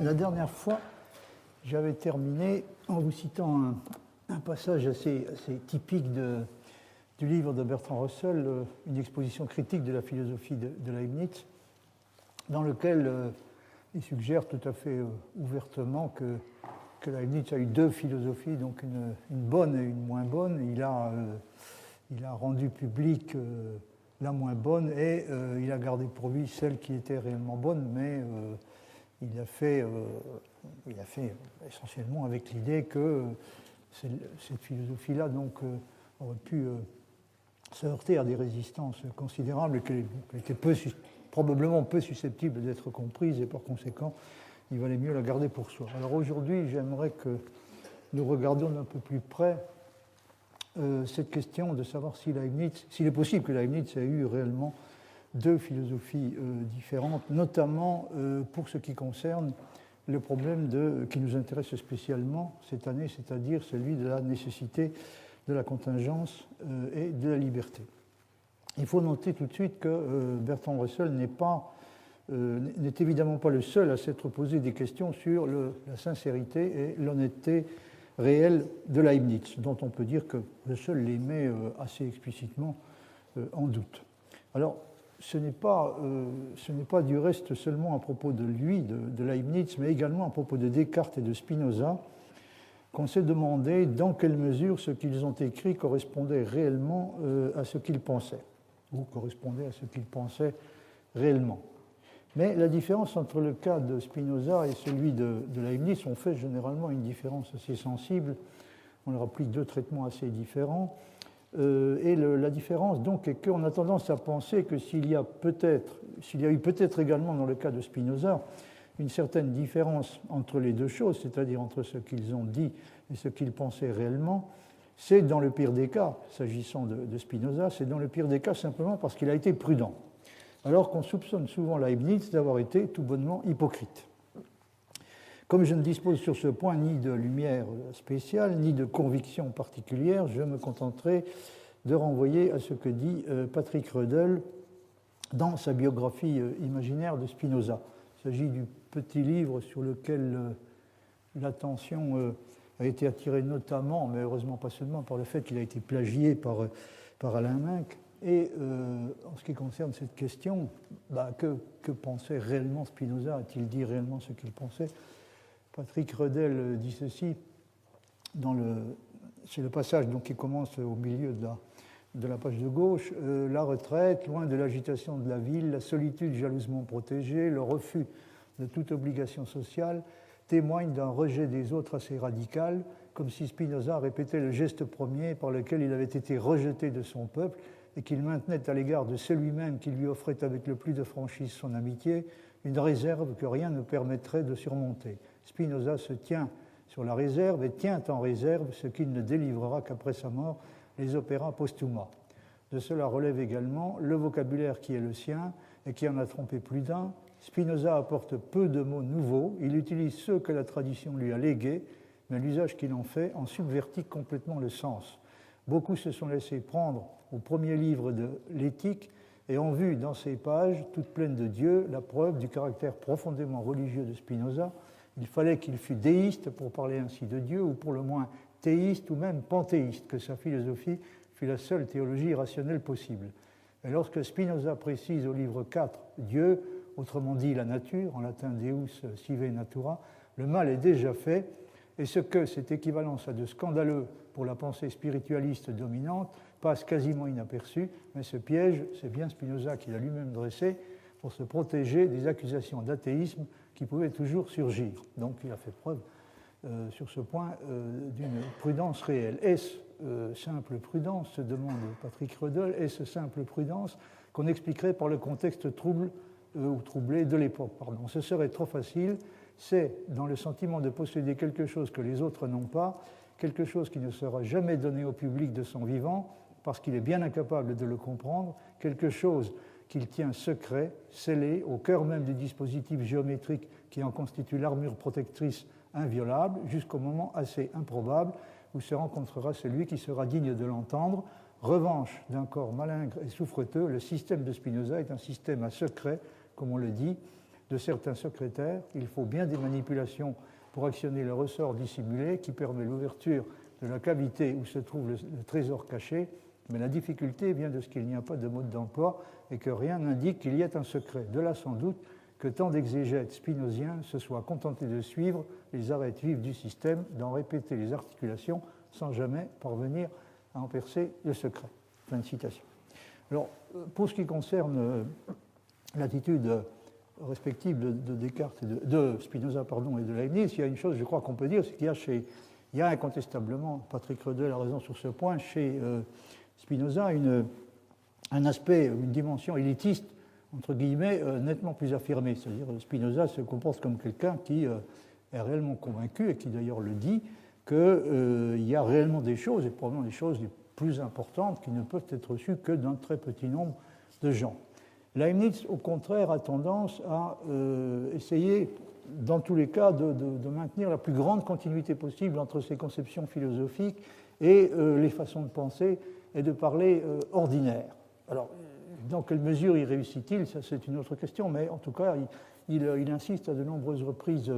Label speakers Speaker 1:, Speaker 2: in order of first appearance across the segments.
Speaker 1: La dernière fois, j'avais terminé en vous citant un passage assez typique du livre de Bertrand Russell, une exposition critique de la philosophie de Leibniz, dans lequel il suggère tout à fait ouvertement que Leibniz a eu deux philosophies, donc une bonne et une moins bonne. Il a rendu public la moins bonne et il a gardé pour lui celle qui était réellement bonne, mais il a fait essentiellement avec l'idée que cette philosophie-là donc aurait pu se heurter à des résistances considérables et qu'elle était probablement peu susceptible d'être comprise et par conséquent il valait mieux la garder pour soi. Alors aujourd'hui, j'aimerais que nous regardions d'un peu plus près cette question de savoir s'il est possible que Leibniz ait eu réellement deux philosophies différentes, notamment pour ce qui concerne le problème qui nous intéresse spécialement cette année, c'est-à-dire celui de la nécessité de la contingence et de la liberté. Il faut noter tout de suite que Bertrand Russell n'est évidemment pas le seul à s'être posé des questions sur la sincérité et l'honnêteté réelle de Leibniz, dont on peut dire que Russell les met assez explicitement en doute. Alors, ce n'est pas du reste seulement à propos de lui, de Leibniz, mais également à propos de Descartes et de Spinoza, qu'on s'est demandé dans quelle mesure ce qu'ils ont écrit correspondait réellement à ce qu'ils pensaient, ou correspondait à ce qu'ils pensaient réellement. Mais la différence entre le cas de Spinoza et celui de Leibniz, on fait généralement une différence assez sensible, on leur applique deux traitements assez différents, et la différence donc est qu'on a tendance à penser que s'il y a eu peut-être également dans le cas de Spinoza une certaine différence entre les deux choses, c'est-à-dire entre ce qu'ils ont dit et ce qu'ils pensaient réellement, c'est dans le pire des cas, s'agissant de Spinoza, c'est dans le pire des cas simplement parce qu'il a été prudent, alors qu'on soupçonne souvent Leibniz d'avoir été tout bonnement hypocrite. Comme je ne dispose sur ce point ni de lumière spéciale, ni de conviction particulière, je me contenterai de renvoyer à ce que dit Patrick Rödl dans sa biographie imaginaire de Spinoza. Il s'agit du petit livre sur lequel l'attention a été attirée notamment, mais heureusement pas seulement, par le fait qu'il a été plagié par Alain Minck. Et en ce qui concerne cette question, que pensait réellement Spinoza? A-t-il dit réellement ce qu'il pensait? Patrick Rödl dit ceci, c'est le passage donc, qui commence au milieu de la page de gauche. La retraite, loin de l'agitation de la ville, la solitude jalousement protégée, le refus de toute obligation sociale, témoignent d'un rejet des autres assez radical, comme si Spinoza répétait le geste premier par lequel il avait été rejeté de son peuple et qu'il maintenait à l'égard de celui-même qui lui offrait avec le plus de franchise son amitié, une réserve que rien ne permettrait de surmonter. Spinoza se tient sur la réserve et tient en réserve ce qu'il ne délivrera qu'après sa mort, les opéras postuma. De cela relève également le vocabulaire qui est le sien et qui en a trompé plus d'un. Spinoza apporte peu de mots nouveaux, il utilise ceux que la tradition lui a légués, mais l'usage qu'il en fait en subvertit complètement le sens. Beaucoup se sont laissés prendre au premier livre de l'Éthique et ont vu dans ces pages, toutes pleines de Dieu, la preuve du caractère profondément religieux de Spinoza. Il fallait qu'il fût déiste pour parler ainsi de Dieu, ou pour le moins théiste ou même panthéiste, que sa philosophie fût la seule théologie rationnelle possible. Et lorsque Spinoza précise au livre 4 Dieu, autrement dit la nature, en latin Deus sive natura, le mal est déjà fait, et ce que cette équivalence a de scandaleux pour la pensée spiritualiste dominante passe quasiment inaperçu, mais ce piège, c'est bien Spinoza qui l'a lui-même dressé pour se protéger des accusations d'athéisme qui pouvaient toujours surgir. Donc il a fait preuve sur ce point d'une prudence réelle. Est-ce simple prudence, se demande Patrick Rödl, est-ce simple prudence qu'on expliquerait par le contexte troublé de l'époque? Ce serait trop facile, c'est dans le sentiment de posséder quelque chose que les autres n'ont pas, quelque chose qui ne sera jamais donné au public de son vivant, parce qu'il est bien incapable de le comprendre, quelque chose qu'il tient secret, scellé, au cœur même du dispositif géométrique qui en constitue l'armure protectrice inviolable, jusqu'au moment assez improbable où se rencontrera celui qui sera digne de l'entendre. Revanche d'un corps malingre et souffreteux, le système de Spinoza est un système à secret, comme on le dit, de certains secrétaires. Il faut bien des manipulations pour actionner le ressort dissimulé qui permet l'ouverture de la cavité où se trouve le trésor caché, mais la difficulté vient de ce qu'il n'y a pas de mode d'emploi et que rien n'indique qu'il y ait un secret. De là, sans doute, que tant d'exégètes spinoziens se soient contentés de suivre les arêtes vives du système, d'en répéter les articulations sans jamais parvenir à en percer le secret. Fin de citation. Alors, pour ce qui concerne l'attitude respective de Descartes de Spinoza et de Leibniz, il y a une chose, je crois qu'on peut dire, c'est qu'il y a incontestablement, Patrick Redel a raison sur ce point, chez Spinoza, un aspect, une dimension élitiste, entre guillemets, nettement plus affirmée. C'est-à-dire Spinoza se comporte comme quelqu'un qui est réellement convaincu, et qui d'ailleurs le dit, qu'il y a réellement des choses, et probablement des choses les plus importantes, qui ne peuvent être reçues que d'un très petit nombre de gens. Leibniz, au contraire, a tendance à essayer, dans tous les cas, de maintenir la plus grande continuité possible entre ses conceptions philosophiques et les façons de penser et de parler ordinaires. Alors, dans quelle mesure y réussit-il? Ça, c'est une autre question, mais en tout cas, il insiste à de nombreuses reprises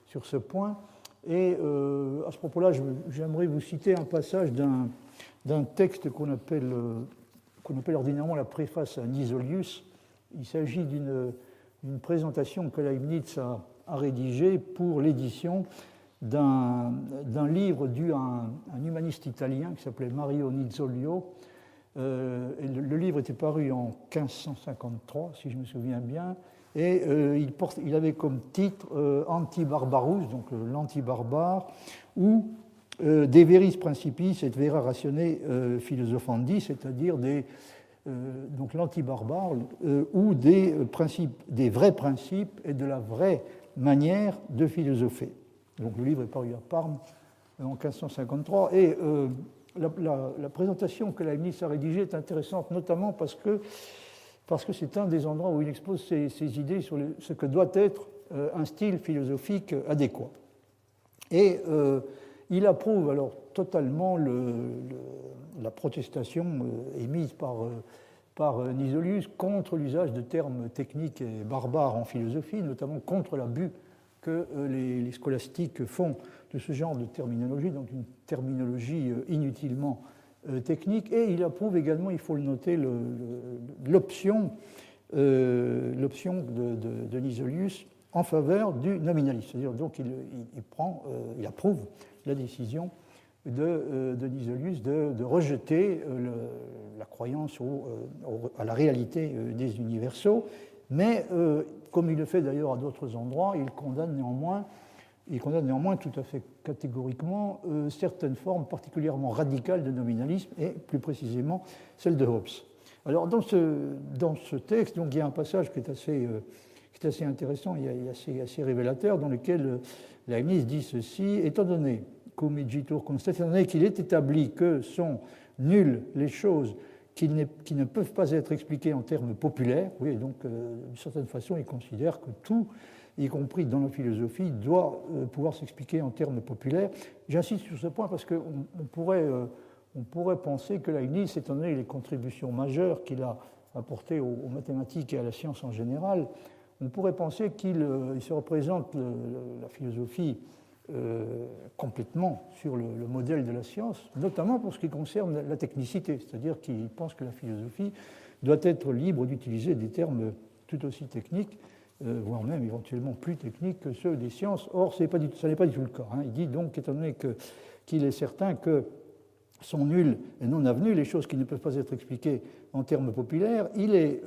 Speaker 1: sur ce point. Et à ce propos-là, j'aimerais vous citer un passage d'un texte qu'on appelle ordinairement la préface à Nisolius. Il s'agit d'une présentation que Leibniz a rédigée pour l'édition d'un livre dû à un humaniste italien qui s'appelait Mario Nizzolio. Le livre était paru en 1553, si je me souviens bien, et il avait comme titre Anti-Barbarus, donc l'anti-barbare, ou De veris principis et vera ratione philosophandi, c'est-à-dire donc l'anti-barbare, ou des vrais principes et de la vraie manière de philosopher. Donc le livre est paru à Parme en 1553, et la présentation que Leibniz a rédigée est intéressante, notamment parce que c'est un des endroits où il expose ses idées sur ce que doit être un style philosophique adéquat. Et il approuve alors totalement la protestation émise par Nisolius contre l'usage de termes techniques et barbares en philosophie, notamment contre l'abus que les scolastiques font de ce genre de terminologie, donc une terminologie inutilement technique. Et il approuve également, il faut le noter, l'option de Nisolius en faveur du nominalisme. C'est-à-dire, donc, il approuve la décision de Nisolius de rejeter la croyance à la réalité des universaux, mais comme il le fait d'ailleurs à d'autres endroits, il condamne néanmoins tout à fait catégoriquement certaines formes particulièrement radicales de nominalisme, et plus précisément celle de Hobbes. Alors dans ce texte, donc, il y a un passage qui est assez intéressant et assez révélateur, dans lequel Leibniz dit ceci: étant donné qu'il est établi que sont nulles les choses qui ne peuvent pas être expliquées en termes populaires, oui, donc d'une certaine façon, il considère que tout, y compris dans la philosophie, doit pouvoir s'expliquer en termes populaires. J'insiste sur ce point parce qu'on pourrait penser que Leibniz, étant donné les contributions majeures qu'il a apportées aux mathématiques et à la science en général, on pourrait penser qu'il se représente la philosophie complètement sur le modèle de la science, notamment pour ce qui concerne la technicité, c'est-à-dire qu'il pense que la philosophie doit être libre d'utiliser des termes tout aussi techniques, voire même éventuellement plus techniques que ceux des sciences. Or, ce n'est pas du tout le cas. Il dit donc, étant donné qu'il est certain que sont nulles et non avenues les choses qui ne peuvent pas être expliquées en termes populaires, il est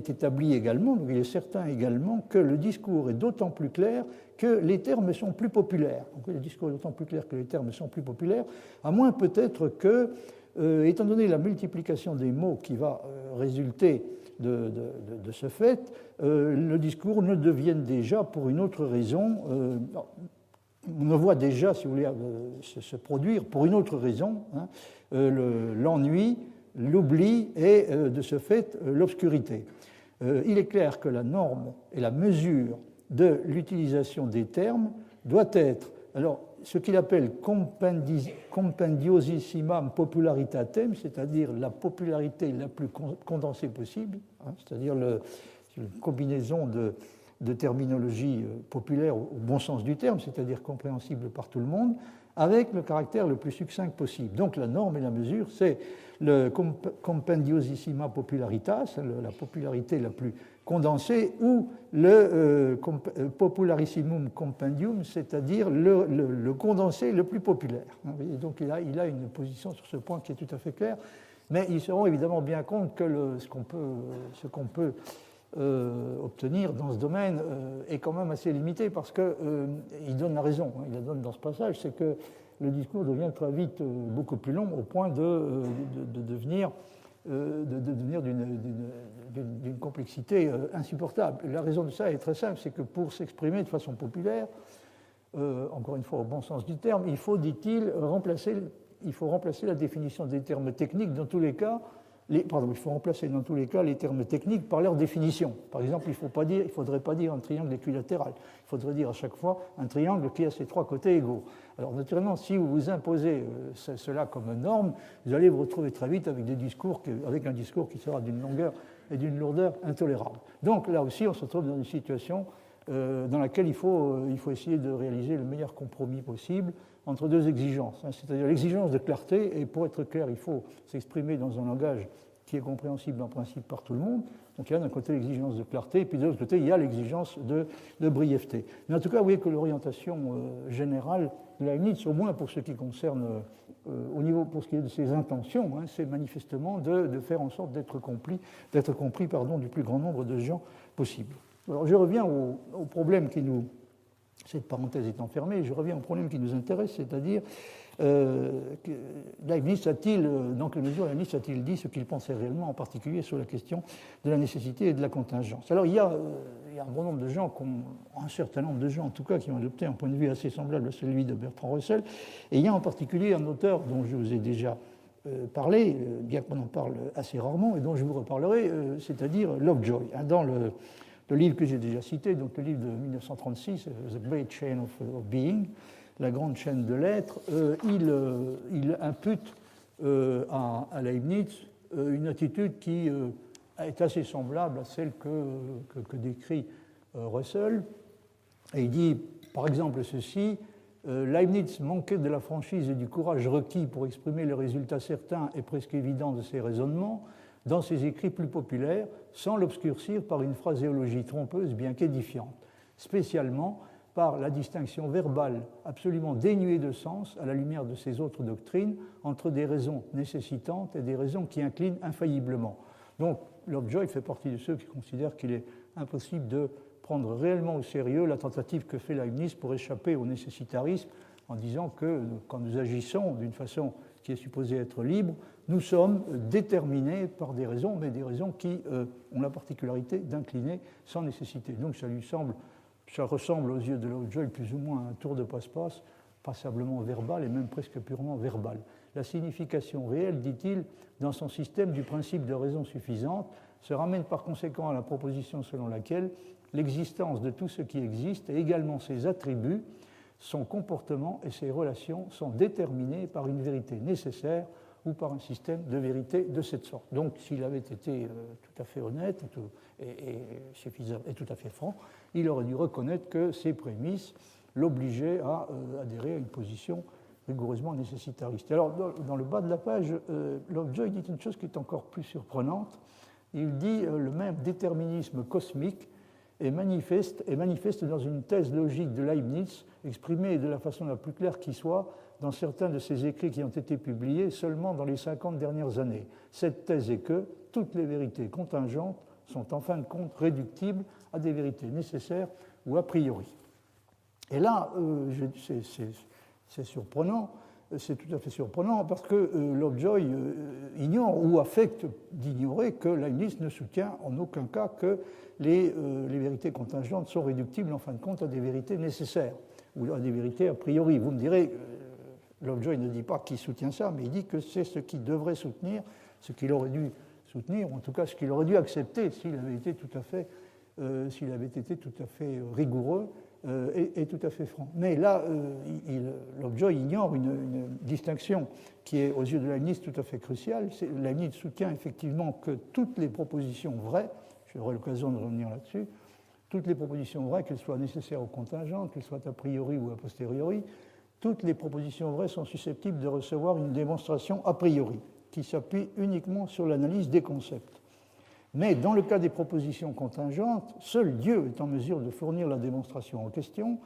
Speaker 1: établi également, donc il est certain également que le discours est d'autant plus clair que les termes sont plus populaires. Donc le discours est d'autant plus clair que les termes sont plus populaires, à moins peut-être que, étant donné la multiplication des mots qui va résulter de ce fait, le discours ne devienne déjà pour une autre raison, on le voit déjà, si vous voulez, se produire pour une autre raison, l'ennui, l'oubli et, de ce fait, l'obscurité. Il est clair que la norme et la mesure de l'utilisation des termes doit être, alors, ce qu'il appelle compendiosissimam popularitatem, c'est-à-dire la popularité la plus condensée possible, c'est-à-dire une combinaison de terminologie populaire au bon sens du terme, c'est-à-dire compréhensible par tout le monde, avec le caractère le plus succinct possible. Donc la norme et la mesure, c'est le compendiosissima popularitas, la popularité la plus condensée, ou le popularissimum compendium, c'est-à-dire le condensé le plus populaire. Et donc il a une position sur ce point qui est tout à fait claire, mais ils se rendent évidemment bien compte que ce qu'on peut obtenir dans ce domaine est quand même assez limité parce qu'il donne la raison. Il la donne dans ce passage, c'est que le discours devient très vite beaucoup plus long au point de devenir d'une complexité insupportable. La raison de ça est très simple, c'est que pour s'exprimer de façon populaire, encore une fois au bon sens du terme, il faut, dit-il, remplacer la définition des termes techniques dans tous les cas. Il faut remplacer dans tous les cas les termes techniques par leur définition. Par exemple, il ne faudrait pas dire un triangle équilatéral. Il faudrait dire à chaque fois un triangle qui a ses trois côtés égaux. Alors naturellement, si vous vous imposez cela comme norme, vous allez vous retrouver très vite avec un discours qui sera d'une longueur et d'une lourdeur intolérables. Donc là aussi, on se retrouve dans une situation dans laquelle il faut essayer de réaliser le meilleur compromis possible entre deux exigences, c'est-à-dire l'exigence de clarté, et pour être clair, il faut s'exprimer dans un langage qui est compréhensible en principe par tout le monde. Donc il y a d'un côté l'exigence de clarté, et puis de l'autre côté, il y a l'exigence de brièveté. Mais en tout cas, vous voyez que l'orientation générale de Leibniz, au moins pour ce qui concerne, pour ce qui est de ses intentions, c'est manifestement de faire en sorte d'être compris du plus grand nombre de gens possible. Alors je reviens au problème qui nous... Cette parenthèse étant fermée, je reviens au problème qui nous intéresse, c'est-à-dire Leibniz donc Leibniz a-t-il dit ce qu'il pensait réellement, en particulier sur la question de la nécessité et de la contingence. Alors il y a un bon nombre de gens, un certain nombre de gens en tout cas, qui ont adopté un point de vue assez semblable à celui de Bertrand Russell, et il y a en particulier un auteur dont je vous ai déjà parlé, bien qu'on en parle assez rarement, et dont je vous reparlerai, c'est-à-dire Lovejoy. Dans le livre que j'ai déjà cité, donc le livre de 1936, The Great Chain of Being, la grande chaîne de l'être, il impute à Leibniz une attitude qui est assez semblable à celle que décrit Russell. Et il dit, par exemple, ceci: Leibniz manquait de la franchise et du courage requis pour exprimer le résultat certain et presque évident de ses raisonnements dans ses écrits plus populaires, sans l'obscurcir par une phraséologie trompeuse bien qu'édifiante, spécialement par la distinction verbale absolument dénuée de sens, à la lumière de ses autres doctrines, entre des raisons nécessitantes et des raisons qui inclinent infailliblement. Donc, Lovejoy fait partie de ceux qui considèrent qu'il est impossible de prendre réellement au sérieux la tentative que fait Leibniz pour échapper au nécessitarisme, en disant que quand nous agissons d'une façon qui est supposée être libre, nous sommes déterminés par des raisons, mais des raisons qui ont la particularité d'incliner sans nécessité. Donc ça ressemble aux yeux de Lovejoy plus ou moins à un tour de passe-passe, passablement verbal et même presque purement verbal. La signification réelle, dit-il, dans son système du principe de raison suffisante, se ramène par conséquent à la proposition selon laquelle l'existence de tout ce qui existe et également ses attributs, son comportement et ses relations sont déterminés par une vérité nécessaire ou par un système de vérité de cette sorte. Donc, s'il avait été tout à fait honnête et tout à fait franc, il aurait dû reconnaître que ces prémices l'obligeaient à adhérer à une position rigoureusement nécessitariste. Alors, dans le bas de la page, Lovejoy dit une chose qui est encore plus surprenante. Il dit le même déterminisme cosmique est manifeste dans une thèse logique de Leibniz, exprimée de la façon la plus claire qui soit dans certains de ses écrits qui ont été publiés seulement dans les 50 dernières années. Cette thèse est que toutes les vérités contingentes sont en fin de compte réductibles à des vérités nécessaires ou a priori. Et là, c'est surprenant, c'est tout à fait surprenant parce que Lovejoy ignore ou affecte d'ignorer que Leibniz ne soutient en aucun cas que les vérités contingentes sont réductibles en fin de compte à des vérités nécessaires ou à des vérités a priori. Vous me direz, Lovejoy ne dit pas qu'il soutient ça, mais il dit que c'est ce qu'il devrait soutenir, ce qu'il aurait dû soutenir, ou en tout cas ce qu'il aurait dû accepter s'il avait été tout à fait rigoureux et tout à fait franc. Mais là, Lovejoy ignore une distinction qui est aux yeux de Leibniz tout à fait cruciale. Leibniz soutient effectivement que toutes les propositions vraies, j'aurai l'occasion de revenir là-dessus, toutes les propositions vraies, qu'elles soient nécessaires ou contingentes, qu'elles soient a priori ou a posteriori, toutes les propositions vraies sont susceptibles de recevoir une démonstration a priori, qui s'appuie uniquement sur l'analyse des concepts. Mais dans le cas des propositions contingentes, seul Dieu est en mesure de fournir la démonstration en question,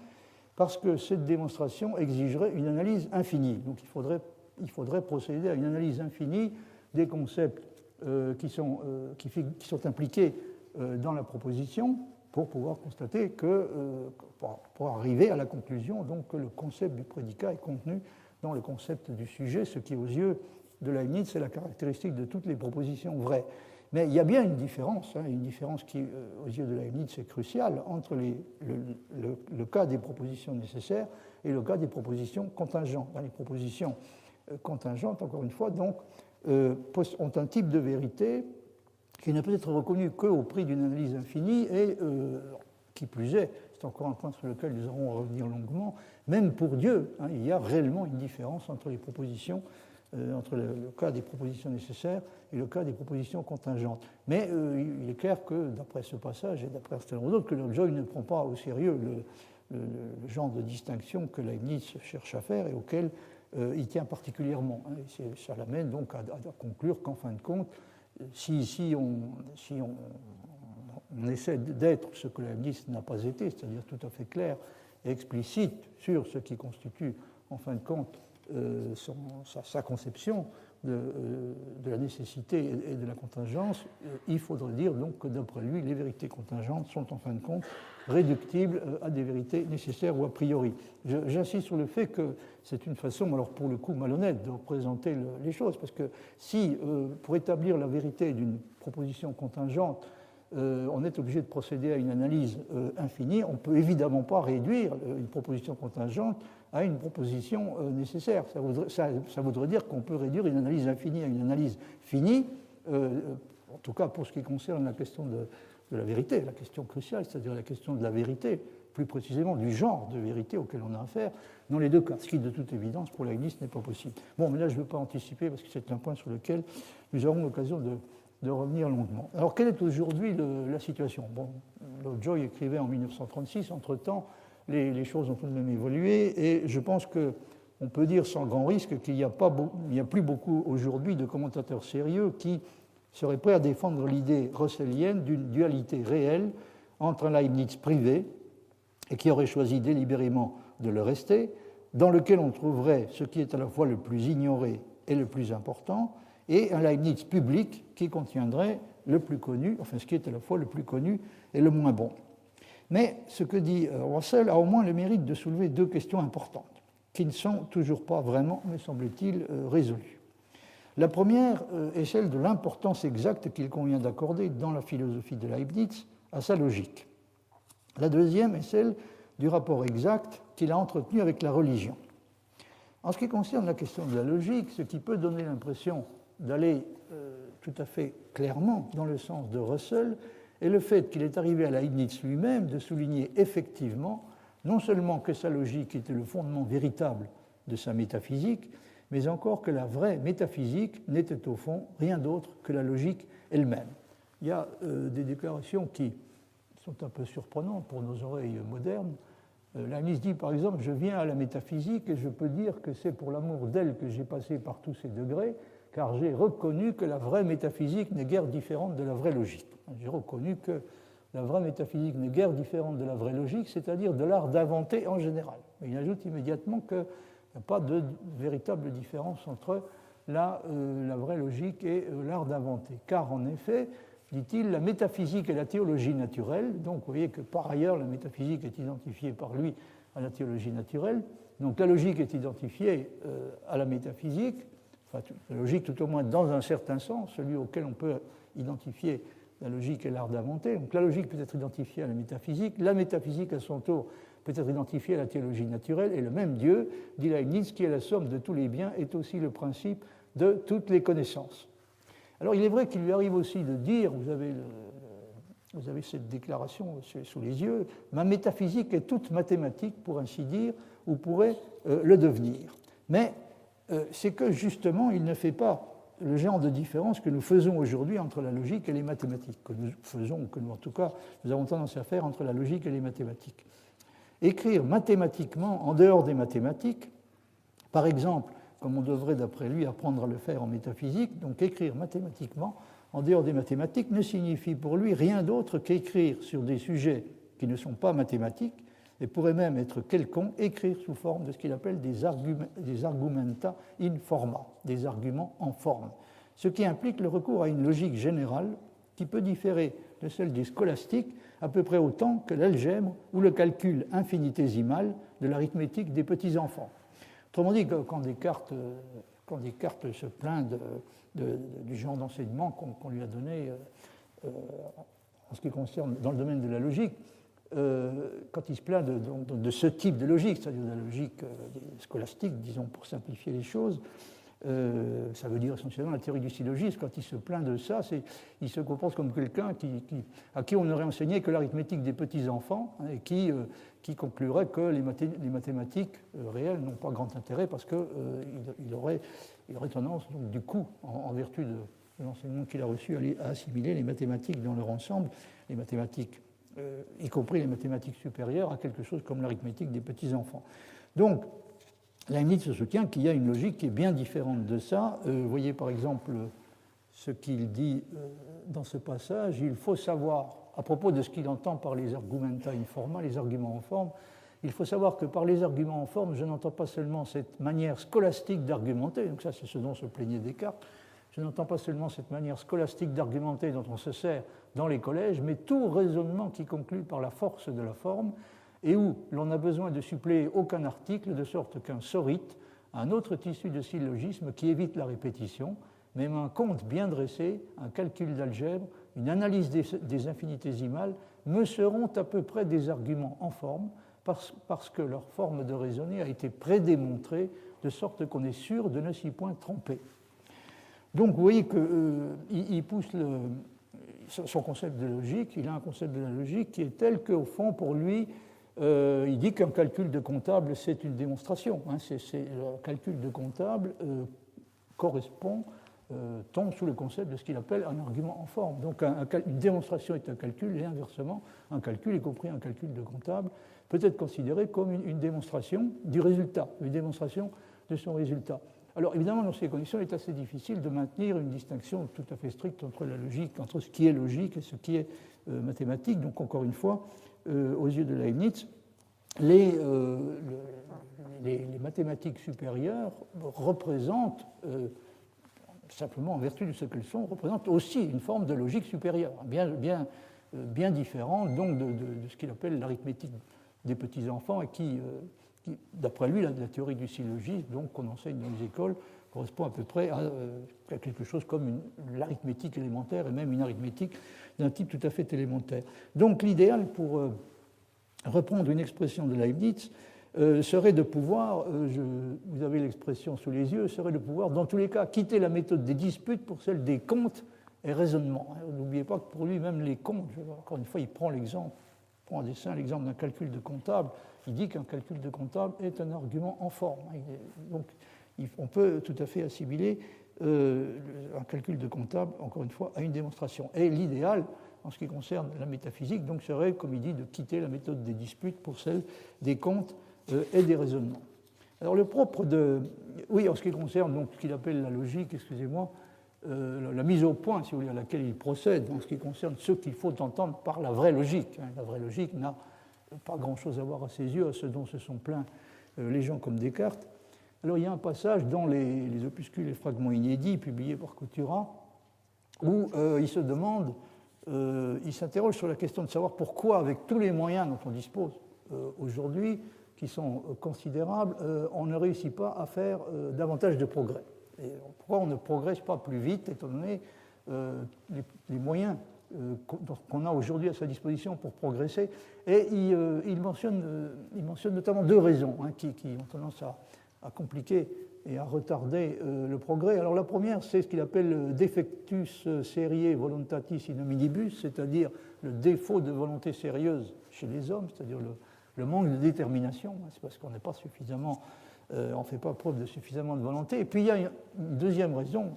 Speaker 1: parce que cette démonstration exigerait une analyse infinie. Donc il faudrait procéder à une analyse infinie des concepts qui sont impliqués dans la proposition pour pouvoir constater pour arriver à la conclusion donc, que le concept du prédicat est contenu dans le concept du sujet, ce qui aux yeux de Leibniz est la caractéristique de toutes les propositions vraies. Mais il y a bien une différence qui, aux yeux de Leibniz, est cruciale entre le cas des propositions nécessaires et le cas des propositions contingentes. Les propositions contingentes, encore une fois, donc, ont un type de vérité qui ne peut être reconnu qu'au prix d'une analyse infinie et, qui plus est, c'est encore un point sur lequel nous aurons à revenir longuement, même pour Dieu, il y a réellement une différence entre les propositions entre le cas des propositions nécessaires et le cas des propositions contingentes. Mais il est clair que, d'après ce passage et d'après un certain nombre d'autres, que Lovejoy ne prend pas au sérieux le genre de distinction que Leibniz cherche à faire et auquel il tient particulièrement. Ça l'amène donc à conclure qu'en fin de compte, si on essaie d'être ce que Leibniz n'a pas été, c'est-à-dire tout à fait clair et explicite sur ce qui constitue, en fin de compte, sa conception de la nécessité et de la contingence, il faudrait dire donc que d'après lui, les vérités contingentes sont en fin de compte réductibles à des vérités nécessaires ou a priori. J'insiste sur le fait que c'est une façon, alors pour le coup malhonnête, de représenter les choses, parce que si, pour établir la vérité d'une proposition contingente, on est obligé de procéder à une analyse infinie, on ne peut évidemment pas réduire une proposition contingente à une proposition nécessaire. Ça voudrait dire qu'on peut réduire une analyse infinie à une analyse finie, en tout cas pour ce qui concerne la question de la vérité, la question cruciale, c'est-à-dire la question de la vérité, plus précisément du genre de vérité auquel on a affaire, dans les deux cas, ce qui de toute évidence pour Leibniz n'est pas possible. Bon, mais là je ne veux pas anticiper parce que c'est un point sur lequel nous aurons l'occasion de revenir longuement. Alors, quelle est aujourd'hui la situation? Bon, Lovejoy écrivait en 1936, entre-temps, les choses ont tout de même évolué, et je pense qu'on peut dire sans grand risque qu'il n'y a plus beaucoup aujourd'hui de commentateurs sérieux qui seraient prêts à défendre l'idée russellienne d'une dualité réelle entre un Leibniz privé, et qui aurait choisi délibérément de le rester, dans lequel on trouverait ce qui est à la fois le plus ignoré et le plus important, et un Leibniz public qui contiendrait le plus connu, enfin ce qui est à la fois le plus connu et le moins bon. Mais ce que dit Russell a au moins le mérite de soulever deux questions importantes, qui ne sont toujours pas vraiment, me semble-t-il, résolues. La première est celle de l'importance exacte qu'il convient d'accorder dans la philosophie de Leibniz à sa logique. La deuxième est celle du rapport exact qu'il a entretenu avec la religion. En ce qui concerne la question de la logique, ce qui peut donner l'impression d'aller tout à fait clairement dans le sens de Russell est le fait qu'il est arrivé à Leibniz lui-même de souligner effectivement non seulement que sa logique était le fondement véritable de sa métaphysique, mais encore que la vraie métaphysique n'était au fond rien d'autre que la logique elle-même. Il y a des déclarations qui sont un peu surprenantes pour nos oreilles modernes. Leibniz dit par exemple « Je viens à la métaphysique et je peux dire que c'est pour l'amour d'elle que j'ai passé par tous ces degrés, car j'ai reconnu que la vraie métaphysique n'est guère différente de la vraie logique. » J'ai reconnu que la vraie métaphysique n'est guère différente de la vraie logique, c'est-à-dire de l'art d'inventer en général. Mais il ajoute immédiatement qu'il n'y a pas de véritable différence entre la vraie logique et l'art d'inventer. Car en effet, dit-il, la métaphysique et la théologie naturelle, donc vous voyez que par ailleurs la métaphysique est identifiée par lui à la théologie naturelle, donc la logique est identifiée à la métaphysique, enfin la logique tout au moins dans un certain sens, celui auquel on peut identifier la logique et l'art d'inventer. Donc la logique peut être identifiée à la métaphysique à son tour peut être identifiée à la théologie naturelle, et le même Dieu, dit Leibniz, qui est la somme de tous les biens, est aussi le principe de toutes les connaissances. Alors il est vrai qu'il lui arrive aussi de dire, vous avez cette déclaration sous les yeux, ma métaphysique est toute mathématique, pour ainsi dire, ou pourrait le devenir. Mais c'est que justement, il ne fait pas le genre de différence que nous faisons aujourd'hui entre la logique et les mathématiques, que nous faisons, que nous, en tout cas, nous avons tendance à faire entre la logique et les mathématiques. Écrire mathématiquement en dehors des mathématiques, par exemple, comme on devrait d'après lui apprendre à le faire en métaphysique, donc écrire mathématiquement en dehors des mathématiques ne signifie pour lui rien d'autre qu'écrire sur des sujets qui ne sont pas mathématiques et pourrait même être quelconque, écrire sous forme de ce qu'il appelle des argumenta in forma, des arguments en forme, ce qui implique le recours à une logique générale qui peut différer de celle des scolastiques à peu près autant que l'algèbre ou le calcul infinitésimal de l'arithmétique des petits-enfants. Autrement dit, quand Descartes se plaint du genre d'enseignement qu'on lui a donné en ce qui concerne dans le domaine de la logique, quand il se plaint de ce type de logique, c'est-à-dire de la logique scolastique, disons pour simplifier les choses, ça veut dire essentiellement la théorie du syllogisme. Quand il se plaint de ça, il se comporte comme quelqu'un à qui on n'aurait enseigné que l'arithmétique des petits-enfants, hein, et qui conclurait que les mathématiques réelles n'ont pas grand intérêt parce qu'il aurait tendance, donc, du coup, en vertu de l'enseignement qu'il a reçu, à assimiler les mathématiques dans leur ensemble, les mathématiques, y compris les mathématiques supérieures, à quelque chose comme l'arithmétique des petits-enfants. Donc, Leibniz se soutient qu'il y a une logique qui est bien différente de ça. Vous voyez par exemple ce qu'il dit dans ce passage. Il faut savoir, à propos de ce qu'il entend par les argumenta in forma, les arguments en forme, il faut savoir que par les arguments en forme, je n'entends pas seulement cette manière scolastique d'argumenter, donc ça c'est ce dont se plaignait Descartes, je n'entends pas seulement cette manière scolastique d'argumenter dont on se sert dans les collèges, mais tout raisonnement qui conclut par la force de la forme et où l'on n'a besoin de suppléer aucun article, de sorte qu'un sorite, un autre tissu de syllogisme qui évite la répétition, même un compte bien dressé, un calcul d'algèbre, une analyse des infinitésimales, me seront à peu près des arguments en forme, parce que leur forme de raisonner a été prédémontrée, de sorte qu'on est sûr de ne s'y point tromper. Donc vous voyez qu'il pousse son concept de logique, il a un concept de la logique qui est tel qu'au fond, pour lui, il dit qu'un calcul de comptable, c'est une démonstration. Hein, le calcul de comptable tombe sous le concept de ce qu'il appelle un argument en forme. Donc une démonstration est un calcul, et inversement, un calcul, y compris un calcul de comptable, peut être considéré comme une démonstration du résultat, une démonstration de son résultat. Alors évidemment, dans ces conditions, il est assez difficile de maintenir une distinction tout à fait stricte entre la logique, entre ce qui est logique et ce qui est mathématique. Donc encore une fois, aux yeux de Leibniz, les mathématiques supérieures représentent, simplement en vertu de ce qu'elles sont, représentent aussi une forme de logique supérieure, bien différente donc de ce qu'il appelle l'arithmétique des petits-enfants et qui d'après lui, la théorie du syllogisme, donc qu'on enseigne dans les écoles, correspond à peu près à quelque chose comme l'arithmétique élémentaire et même une arithmétique d'un type tout à fait élémentaire. Donc l'idéal, pour reprendre une expression de Leibniz, serait de pouvoir, vous avez l'expression sous les yeux, serait de pouvoir, dans tous les cas, quitter la méthode des disputes pour celle des comptes et raisonnements. N'oubliez pas que pour lui, même les comptes, encore une fois, il prend l'exemple, prend en dessin l'exemple d'un calcul de comptable, il dit qu'un calcul de comptable est un argument en forme. Donc, on peut tout à fait assimiler un calcul de comptable, encore une fois, à une démonstration. Et l'idéal, en ce qui concerne la métaphysique, donc, serait, comme il dit, de quitter la méthode des disputes pour celle des comptes et des raisonnements. Alors, le propre de... Oui, en ce qui concerne donc, ce qu'il appelle la logique, excusez-moi, la mise au point, si vous voulez, à laquelle il procède, en ce qui concerne ce qu'il faut entendre par la vraie logique. La vraie logique n'a pas grand-chose à voir à ses yeux, à ce dont se sont plaints les gens comme Descartes. Alors il y a un passage dans les opuscules et fragments inédits publiés par Couturat où il se demande, il s'interroge sur la question de savoir pourquoi, avec tous les moyens dont on dispose aujourd'hui, qui sont considérables, on ne réussit pas à faire davantage de progrès. Et pourquoi on ne progresse pas plus vite, étant donné les moyens qu'on a aujourd'hui à sa disposition pour progresser. Et il mentionne notamment deux raisons qui ont tendance à compliquer et à retarder le progrès. Alors la première, c'est ce qu'il appelle le defectus seriae voluntatis in hominibus, c'est-à-dire le défaut de volonté sérieuse chez les hommes, c'est-à-dire le manque de détermination. C'est parce qu'on n'est pas suffisamment on ne fait pas preuve de suffisamment de volonté. Et puis il y a une deuxième raison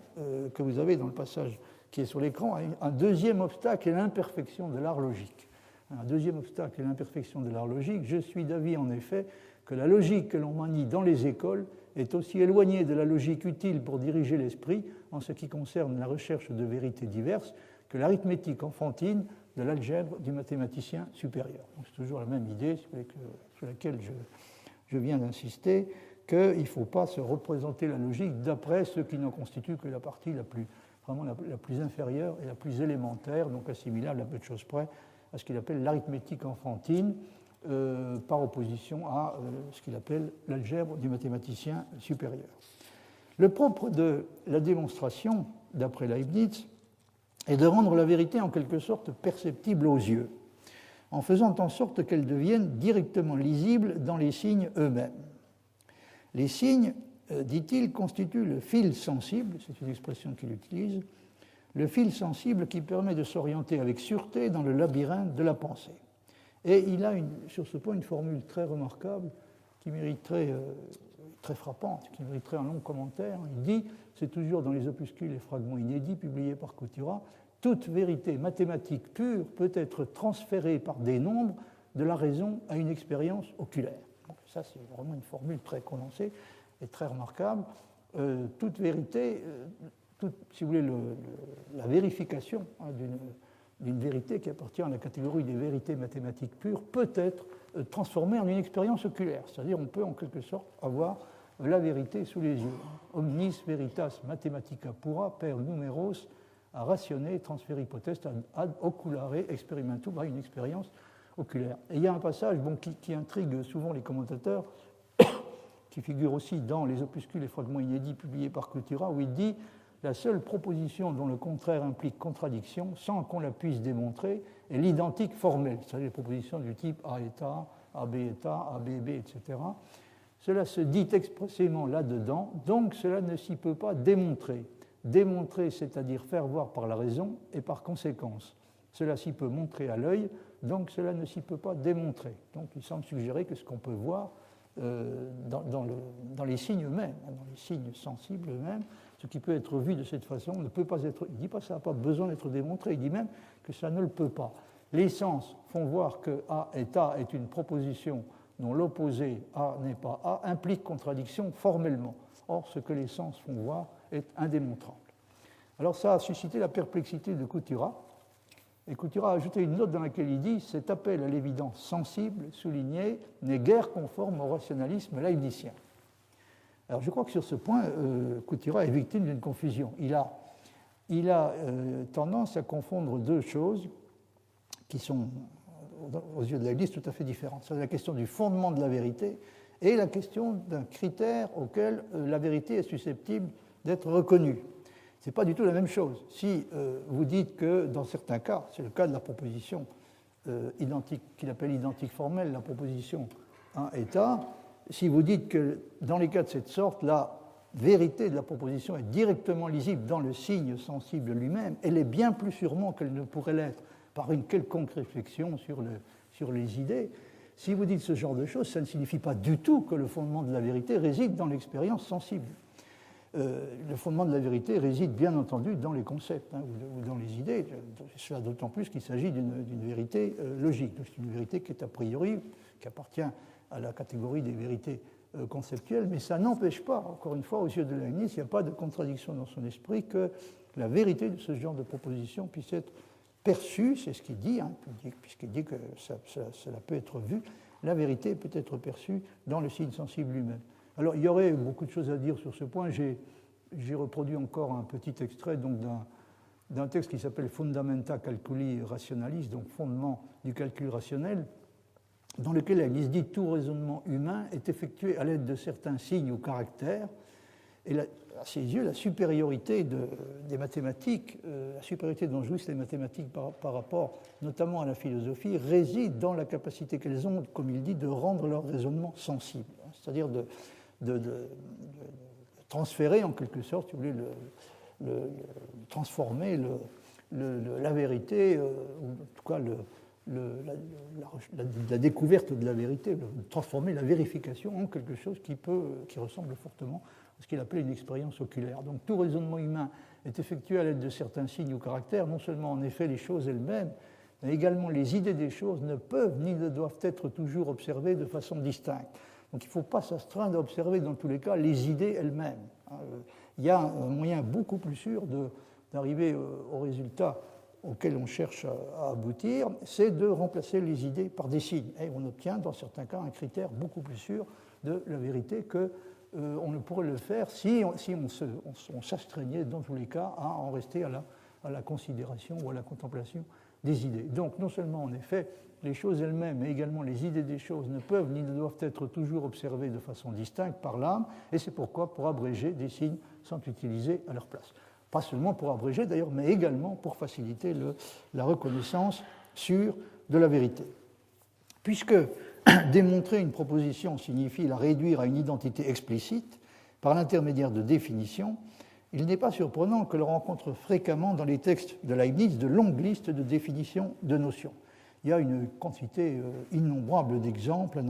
Speaker 1: que vous avez dans le passage qui est sur l'écran, un deuxième obstacle est l'imperfection de l'art logique. Un deuxième obstacle est l'imperfection de l'art logique. Je suis d'avis en effet que la logique que l'on manie dans les écoles est aussi éloignée de la logique utile pour diriger l'esprit en ce qui concerne la recherche de vérités diverses que l'arithmétique enfantine de l'algèbre du mathématicien supérieur. C'est toujours la même idée sur laquelle je viens d'insister, qu'il ne faut pas se représenter la logique d'après ce qui n'en constitue que la partie vraiment la plus inférieure et la plus élémentaire, donc assimilable à peu de choses près à ce qu'il appelle l'arithmétique enfantine, par opposition à ce qu'il appelle l'algèbre du mathématicien supérieur. Le propre de la démonstration, d'après Leibniz, est de rendre la vérité en quelque sorte perceptible aux yeux, en faisant en sorte qu'elle devienne directement lisible dans les signes eux-mêmes. Les signes, dit-il, constituent le fil sensible, c'est une expression qu'il utilise, le fil sensible qui permet de s'orienter avec sûreté dans le labyrinthe de la pensée. Et il a sur ce point une formule très remarquable qui mériterait, très frappante, qui mériterait un long commentaire. Il dit, c'est toujours dans les opuscules et fragments inédits publiés par Couturat, toute vérité mathématique pure peut être transférée par des nombres de la raison à une expérience oculaire. Donc ça, c'est vraiment une formule très condensée et très remarquable. Toute vérité, si vous voulez, la vérification d'une vérité qui appartient à la catégorie des vérités mathématiques pures peut être transformée en une expérience oculaire. C'est-à-dire on peut en quelque sorte avoir la vérité sous les yeux. Omnis veritas mathematica pura per numeros a ratione transferi potest ad oculare experimentum, une expérience oculaire. Et il y a un passage qui intrigue souvent les commentateurs, qui figure aussi dans les opuscules et fragments inédits publiés par Couturat, où il dit « La seule proposition dont le contraire implique contradiction, sans qu'on la puisse démontrer, est l'identique formelle. » C'est-à-dire les propositions du type A est A, AB est A, AB est B, etc. Cela se dit expressément là-dedans, donc cela ne s'y peut pas démontrer. Démontrer, c'est-à-dire faire voir par la raison et par conséquence. Cela s'y peut montrer à l'œil, donc cela ne s'y peut pas démontrer. Donc il semble suggérer que ce qu'on peut voir dans les signes eux-mêmes, dans les signes sensibles eux-mêmes, ce qui peut être vu de cette façon ne peut pas être... Il ne dit pas que ça n'a pas besoin d'être démontré, il dit même que ça ne le peut pas. Les sens font voir que A est une proposition dont l'opposé A n'est pas A, implique contradiction formellement. Or, ce que les sens font voir est indémontrable. Alors ça a suscité la perplexité de Couturat, et Couturat a ajouté une note dans laquelle il dit « Cet appel à l'évidence sensible, souligné, n'est guère conforme au rationalisme leibnizien ». Alors je crois que sur ce point, Couturat est victime d'une confusion. Il a tendance à confondre deux choses qui sont, aux yeux de Leibniz, tout à fait différentes. C'est la question du fondement de la vérité et la question d'un critère auquel la vérité est susceptible d'être reconnue. Ce n'est pas du tout la même chose. Si vous dites que dans certains cas, c'est le cas de la proposition identique, qu'il appelle identique formelle, la proposition 1 est A, si vous dites que dans les cas de cette sorte, la vérité de la proposition est directement lisible dans le signe sensible lui-même, elle est bien plus sûrement qu'elle ne pourrait l'être par une quelconque réflexion sur les idées. Si vous dites ce genre de choses, ça ne signifie pas du tout que le fondement de la vérité réside dans l'expérience sensible. Le fondement de la vérité réside bien entendu dans les concepts ou dans les idées, cela d'autant plus qu'il s'agit d'une vérité logique. C'est une vérité qui est a priori, qui appartient à la catégorie des vérités conceptuelles, mais ça n'empêche pas, encore une fois, aux yeux de Leibniz, il n'y a pas de contradiction dans son esprit que la vérité de ce genre de proposition puisse être perçue, c'est ce qu'il dit, puisqu'il dit que cela peut être vu, la vérité peut être perçue dans le signe sensible lui-même. Alors, il y aurait beaucoup de choses à dire sur ce point. J'ai reproduit encore un petit extrait d'un texte qui s'appelle Fundamenta Calculi Rationalis, donc fondement du calcul rationnel, dans lequel Leibniz dit tout raisonnement humain est effectué à l'aide de certains signes ou caractères. Et à ses yeux, la supériorité des mathématiques, la supériorité dont jouissent les mathématiques par rapport notamment à la philosophie, réside dans la capacité qu'elles ont, comme il dit, de rendre leur raisonnement sensible, c'est-à-dire de transférer en quelque sorte, si vous voulez, transformer la vérité, ou en tout cas la découverte de la vérité, de transformer la vérification en quelque chose qui ressemble fortement à ce qu'il appelait une expérience oculaire. Donc tout raisonnement humain est effectué à l'aide de certains signes ou caractères. Non seulement en effet les choses elles-mêmes, mais également les idées des choses ne peuvent ni ne doivent être toujours observées de façon distincte. Donc il ne faut pas s'astreindre à observer dans tous les cas les idées elles-mêmes. Il y a un moyen beaucoup plus sûr d'arriver au résultat auquel on cherche à aboutir, c'est de remplacer les idées par des signes. Et on obtient dans certains cas un critère beaucoup plus sûr de la vérité qu'on ne pourrait le faire si on s'astreignait dans tous les cas à en rester à la considération ou à la contemplation des idées. Donc non seulement en effet les choses elles-mêmes, mais également les idées des choses ne peuvent ni ne doivent être toujours observées de façon distincte par l'âme, et c'est pourquoi pour abréger des signes sont utilisés à leur place. Pas seulement pour abréger d'ailleurs, mais également pour faciliter la reconnaissance sûre de la vérité. Puisque démontrer une proposition signifie la réduire à une identité explicite par l'intermédiaire de définitions, il n'est pas surprenant que l'on rencontre fréquemment dans les textes de Leibniz de longues listes de définitions de notions. Il y a une quantité innombrable d'exemples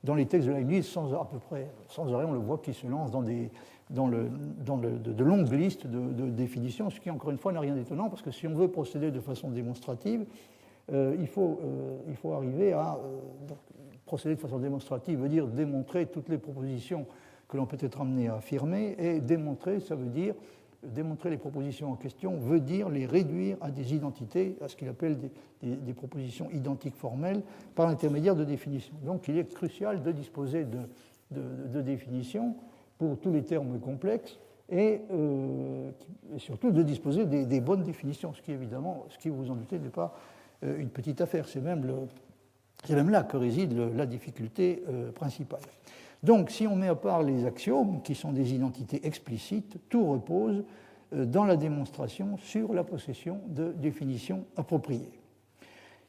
Speaker 1: dans les textes de Leibniz, sans arrêt, on le voit qui se lance dans de longues listes de définitions, ce qui, encore une fois, n'a rien d'étonnant, parce que si on veut procéder de façon démonstrative, il faut arriver à procéder de façon démonstrative, veut dire démontrer toutes les propositions que l'on peut être amené à affirmer, et démontrer, ça veut dire démontrer les propositions en question, veut dire les réduire à des identités, à ce qu'il appelle des propositions identiques formelles, par l'intermédiaire de définitions. Donc il est crucial de disposer de définitions pour tous les termes complexes et surtout de disposer des bonnes définitions, ce qui évidemment, ce qui vous en doutez, n'est pas une petite affaire, c'est même là que réside la difficulté principale. Donc si on met à part les axiomes, qui sont des identités explicites, tout repose dans la démonstration sur la possession de définitions appropriées.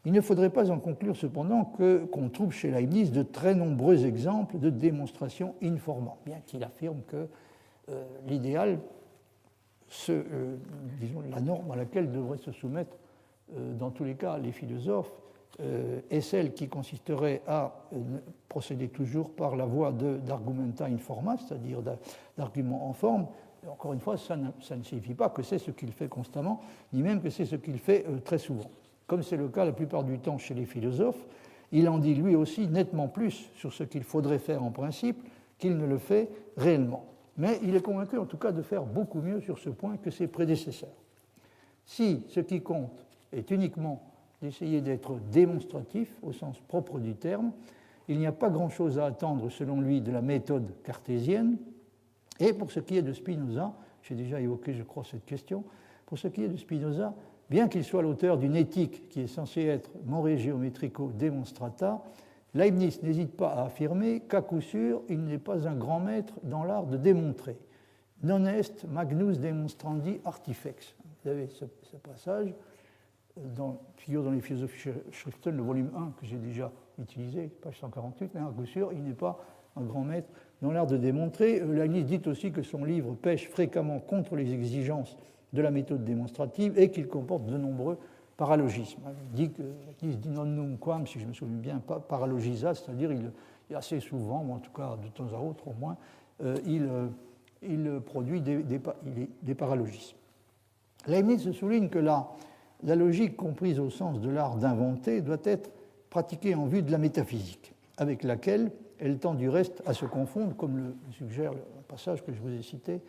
Speaker 1: Il ne faudrait pas en conclure cependant qu'on trouve chez Leibniz de très nombreux exemples de démonstrations informant, bien qu'il affirme que l'idéal, disons la norme à laquelle devraient se soumettre dans tous les cas les philosophes, est celle qui consisterait à procéder toujours par la voie d'argumenta in forma, c'est-à-dire d'arguments en forme. Et encore une fois, ça ne signifie pas que c'est ce qu'il fait constamment, ni même que c'est ce qu'il fait très souvent. Comme c'est le cas la plupart du temps chez les philosophes, il en dit lui aussi nettement plus sur ce qu'il faudrait faire en principe qu'il ne le fait réellement. Mais il est convaincu en tout cas de faire beaucoup mieux sur ce point que ses prédécesseurs. Si ce qui compte est uniquement d'essayer d'être démonstratif au sens propre du terme, il n'y a pas grand-chose à attendre selon lui de la méthode cartésienne. Et pour ce qui est de Spinoza, j'ai déjà évoqué je crois cette question, pour ce qui est de Spinoza, bien qu'il soit l'auteur d'une éthique qui est censée être more geometrico demonstrata, Leibniz n'hésite pas à affirmer qu'à coup sûr, il n'est pas un grand maître dans l'art de démontrer. Non est magnus demonstrandi artifex. Vous avez ce passage, figure dans les philosophies Schriften, le volume 1 que j'ai déjà utilisé, page 148, mais à coup sûr, il n'est pas un grand maître dans l'art de démontrer. Leibniz dit aussi que son livre pêche fréquemment contre les exigences de la méthode démonstrative et qu'il comporte de nombreux paralogismes. Il dit non num quam, si je me souviens bien, paralogisa, c'est-à-dire il assez souvent, ou en tout cas de temps à autre au moins, il produit des paralogismes. Leibniz souligne que la logique comprise au sens de l'art d'inventer doit être pratiquée en vue de la métaphysique, avec laquelle elle tend du reste à se confondre, comme le suggère le passage que je vous ai cité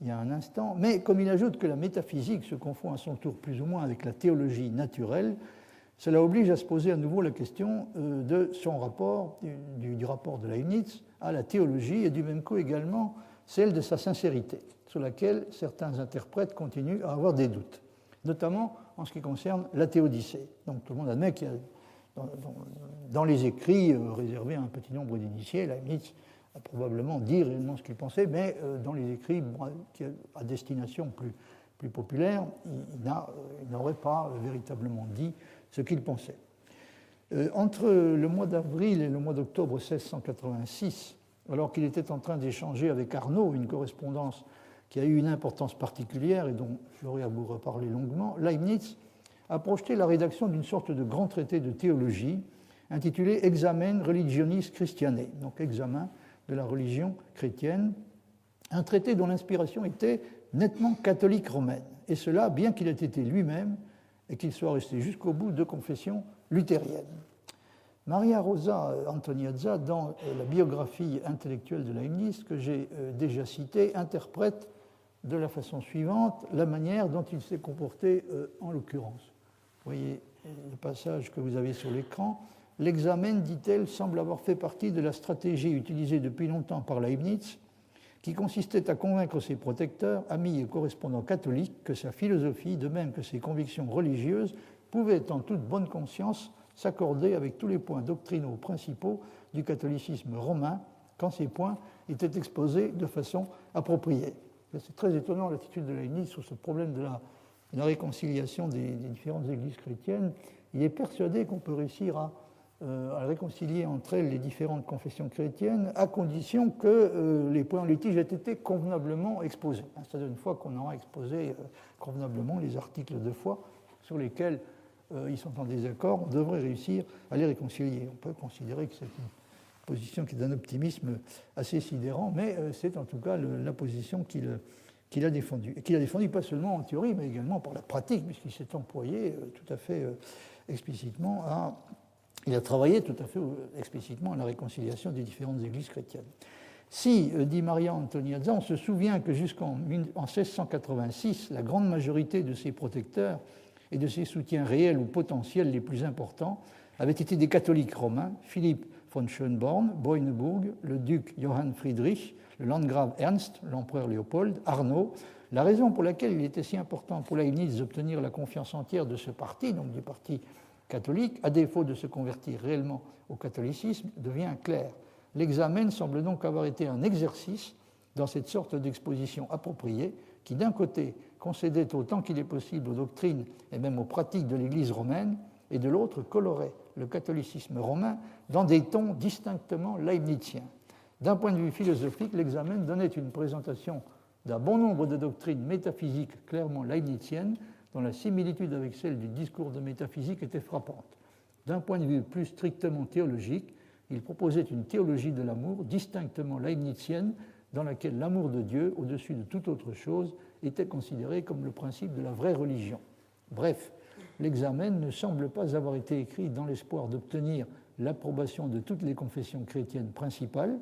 Speaker 1: il y a un instant, mais comme il ajoute que la métaphysique se confond à son tour plus ou moins avec la théologie naturelle, cela oblige à se poser à nouveau la question de son rapport, du rapport de Leibniz à la théologie, et du même coup également celle de sa sincérité, sur laquelle certains interprètes continuent à avoir des doutes, notamment en ce qui concerne la théodicée. Donc tout le monde admet qu'il y a dans les écrits réservés à un petit nombre d'initiés, Leibniz a probablement dit réellement ce qu'il pensait, mais dans les écrits à destination plus populaire, il n'aurait pas véritablement dit ce qu'il pensait. Entre le mois d'avril et le mois d'octobre 1686, alors qu'il était en train d'échanger avec Arnaud, une correspondance qui a eu une importance particulière et dont j'aurai à vous reparler longuement, Leibniz a projeté la rédaction d'une sorte de grand traité de théologie intitulé Examen Religionis Christianae, donc examen de la religion chrétienne, un traité dont l'inspiration était nettement catholique romaine, et cela bien qu'il ait été lui-même et qu'il soit resté jusqu'au bout de confession luthérienne. Maria Rosa Antoniazza, dans la biographie intellectuelle de Leibniz que j'ai déjà citée, interprète de la façon suivante la manière dont il s'est comporté en l'occurrence. Vous voyez le passage que vous avez sur l'écran. L'examen, dit-elle, semble avoir fait partie de la stratégie utilisée depuis longtemps par Leibniz, qui consistait à convaincre ses protecteurs, amis et correspondants catholiques que sa philosophie, de même que ses convictions religieuses, pouvaient en toute bonne conscience s'accorder avec tous les points doctrinaux principaux du catholicisme romain, quand ces points étaient exposés de façon appropriée. C'est très étonnant l'attitude de Leibniz sur ce problème de la réconciliation des différentes églises chrétiennes. Il est persuadé qu'on peut réussir à réconcilier entre elles les différentes confessions chrétiennes à condition que les points en litige aient été convenablement exposés. C'est-à-dire une fois qu'on aura exposé convenablement les articles de foi sur lesquels ils sont en désaccord, on devrait réussir à les réconcilier. On peut considérer que c'est une position qui est d'un optimisme assez sidérant, mais c'est en tout cas la position qu'il a défendue. Et qu'il a défendue pas seulement en théorie, mais également par la pratique, puisqu'il s'est employé tout à fait explicitement il a travaillé tout à fait explicitement à la réconciliation des différentes églises chrétiennes. Si, dit Maria Antoniazza, on se souvient que jusqu'en 1686, la grande majorité de ses protecteurs et de ses soutiens réels ou potentiels les plus importants avaient été des catholiques romains, Philippe von Schönborn, Breuneburg, le duc Johann Friedrich, le landgrave Ernst, l'empereur Léopold, Arnaud. La raison pour laquelle il était si important pour Leibniz d'obtenir la confiance entière de ce parti, donc du parti catholique, à défaut de se convertir réellement au catholicisme, devient claire. L'examen semble donc avoir été un exercice dans cette sorte d'exposition appropriée qui, d'un côté, concédait autant qu'il est possible aux doctrines et même aux pratiques de l'Église romaine, et de l'autre, colorait le catholicisme romain dans des tons distinctement leibniziens. D'un point de vue philosophique, l'examen donnait une présentation d'un bon nombre de doctrines métaphysiques clairement leibniziennes, dont la similitude avec celle du discours de métaphysique était frappante. D'un point de vue plus strictement théologique, il proposait une théologie de l'amour distinctement leibnizienne, dans laquelle l'amour de Dieu, au-dessus de toute autre chose, était considéré comme le principe de la vraie religion. Bref, l'examen ne semble pas avoir été écrit dans l'espoir d'obtenir l'approbation de toutes les confessions chrétiennes principales,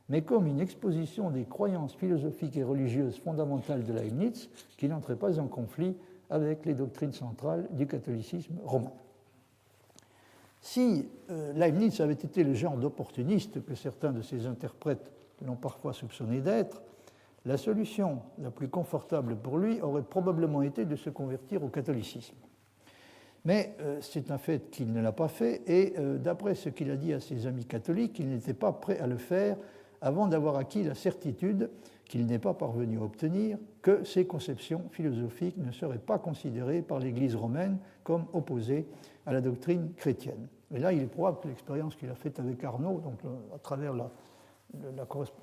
Speaker 1: mais comme une exposition des croyances philosophiques et religieuses fondamentales de Leibniz qui n'entrait pas en conflit avec les doctrines centrales du catholicisme romain. Si Leibniz avait été le genre d'opportuniste que certains de ses interprètes l'ont parfois soupçonné d'être, la solution la plus confortable pour lui aurait probablement été de se convertir au catholicisme. Mais c'est un fait qu'il ne l'a pas fait, et d'après ce qu'il a dit à ses amis catholiques, il n'était pas prêt à le faire avant d'avoir acquis la certitude qu'il n'est pas parvenu à obtenir, que ses conceptions philosophiques ne seraient pas considérées par l'Église romaine comme opposées à la doctrine chrétienne. Et là, il est probable que l'expérience qu'il a faite avec Arnaud, donc à travers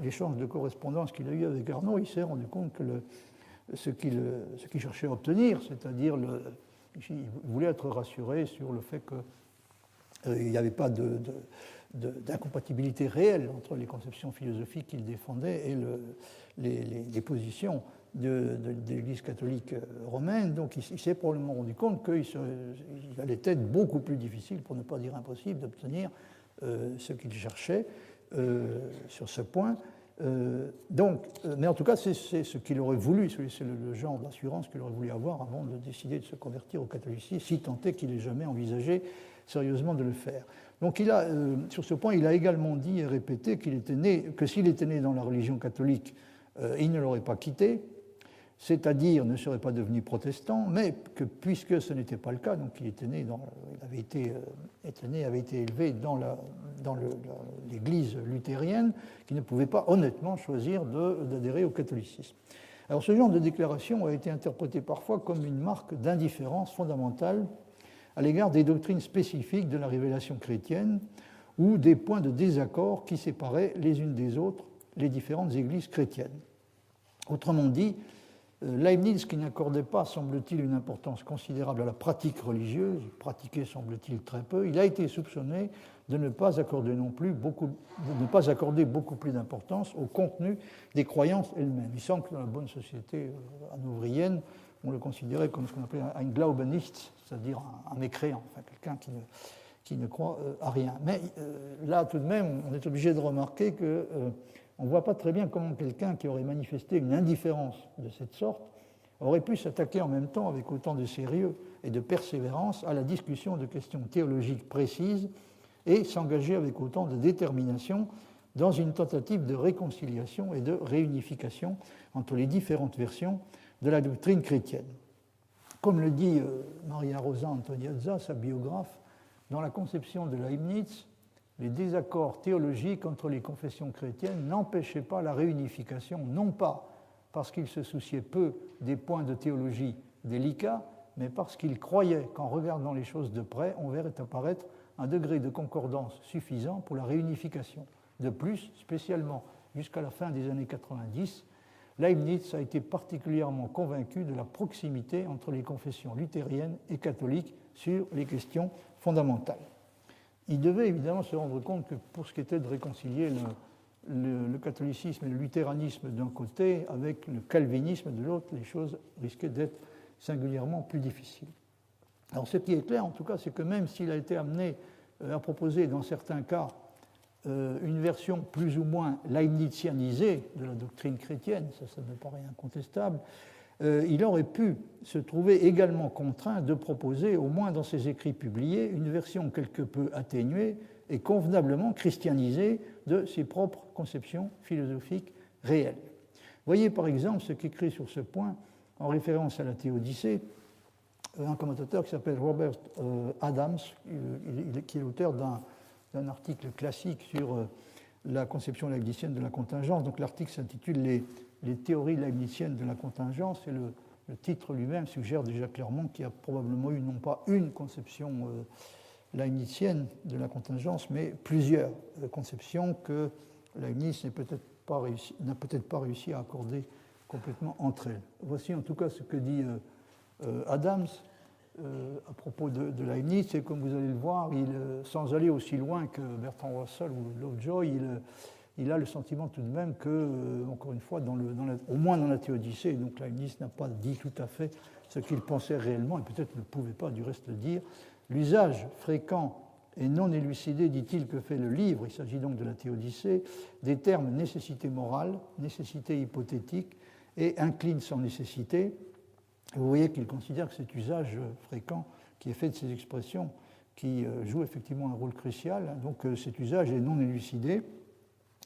Speaker 1: l'échange de correspondance qu'il a eu avec Arnaud, il s'est rendu compte que ce qu'il cherchait à obtenir, c'est-à-dire il voulait être rassuré sur le fait qu'il n'y avait pas d'incompatibilité réelle entre les conceptions philosophiques qu'il défendait et les positions de l'Église catholique romaine. Donc il s'est probablement rendu compte qu'il allait être beaucoup plus difficile, pour ne pas dire impossible, d'obtenir ce qu'il cherchait sur ce point. Mais en tout cas, c'est ce qu'il aurait voulu, c'est le genre d'assurance qu'il aurait voulu avoir avant de décider de se convertir au catholicisme, si tant est qu'il n'ait jamais envisagé sérieusement de le faire. Donc sur ce point, il a également dit et répété que s'il était né dans la religion catholique, il ne l'aurait pas quittée, c'est-à-dire ne serait pas devenu protestant, mais que puisque ce n'était pas le cas, donc il avait été élevé dans l'Église luthérienne, qu'il ne pouvait pas honnêtement choisir d'adhérer au catholicisme. Alors ce genre de déclaration a été interprété parfois comme une marque d'indifférence fondamentale à l'égard des doctrines spécifiques de la révélation chrétienne ou des points de désaccord qui séparaient les unes des autres les différentes églises chrétiennes. Autrement dit, Leibniz, qui n'accordait pas, semble-t-il, une importance considérable à la pratique religieuse, pratiquait, semble-t-il, très peu, il a été soupçonné de ne pas accorder beaucoup plus d'importance au contenu des croyances elles-mêmes. Il semble que dans la bonne société hanovrienne, on le considérait comme ce qu'on appelait un Glaubenist, c'est-à-dire un mécréant, enfin quelqu'un qui ne croit à rien. Mais là, tout de même, on est obligé de remarquer qu'on ne voit pas très bien comment quelqu'un qui aurait manifesté une indifférence de cette sorte aurait pu s'attaquer en même temps avec autant de sérieux et de persévérance à la discussion de questions théologiques précises et s'engager avec autant de détermination dans une tentative de réconciliation et de réunification entre les différentes versions de la doctrine chrétienne. Comme le dit Maria Rosa Antoniazza, sa biographe, dans la conception de Leibniz, les désaccords théologiques entre les confessions chrétiennes n'empêchaient pas la réunification, non pas parce qu'ils se souciaient peu des points de théologie délicats, mais parce qu'ils croyaient qu'en regardant les choses de près, on verrait apparaître un degré de concordance suffisant pour la réunification. De plus, spécialement jusqu'à la fin des années 90, Leibniz a été particulièrement convaincu de la proximité entre les confessions luthériennes et catholiques sur les questions fondamentales. Il devait évidemment se rendre compte que pour ce qui était de réconcilier le catholicisme et le luthéranisme d'un côté avec le calvinisme de l'autre, les choses risquaient d'être singulièrement plus difficiles. Alors ce qui est clair en tout cas, c'est que même s'il a été amené à proposer dans certains cas une version plus ou moins leibnizianisée de la doctrine chrétienne, ça me paraît incontestable, il aurait pu se trouver également contraint de proposer, au moins dans ses écrits publiés, une version quelque peu atténuée et convenablement christianisée de ses propres conceptions philosophiques réelles. Voyez par exemple ce qu'écrit sur ce point, en référence à la Théodicée, un commentateur qui s'appelle Robert Adams, qui est l'auteur d'un article classique sur la conception leibnizienne de la contingence. Donc l'article s'intitule les théories leibniziennes de la contingence, et le titre lui-même suggère déjà clairement qu'il y a probablement eu non pas une conception leibnizienne de la contingence, mais plusieurs conceptions que Leibniz n'a peut-être pas réussi à accorder complètement entre elles. Voici en tout cas ce que dit Adams à propos de Leibniz, et comme vous allez le voir, sans aller aussi loin que Bertrand Russell ou Lovejoy, il a le sentiment tout de même que, encore une fois, au moins dans la Théodicée, donc Leibniz n'a pas dit tout à fait ce qu'il pensait réellement, et peut-être ne pouvait pas du reste le dire. L'usage fréquent et non élucidé, dit-il, que fait le livre, il s'agit donc de la Théodicée, des termes nécessité morale, nécessité hypothétique et incline sans nécessité. Vous voyez qu'il considère que cet usage fréquent qui est fait de ces expressions, qui joue effectivement un rôle crucial, donc cet usage est non élucidé.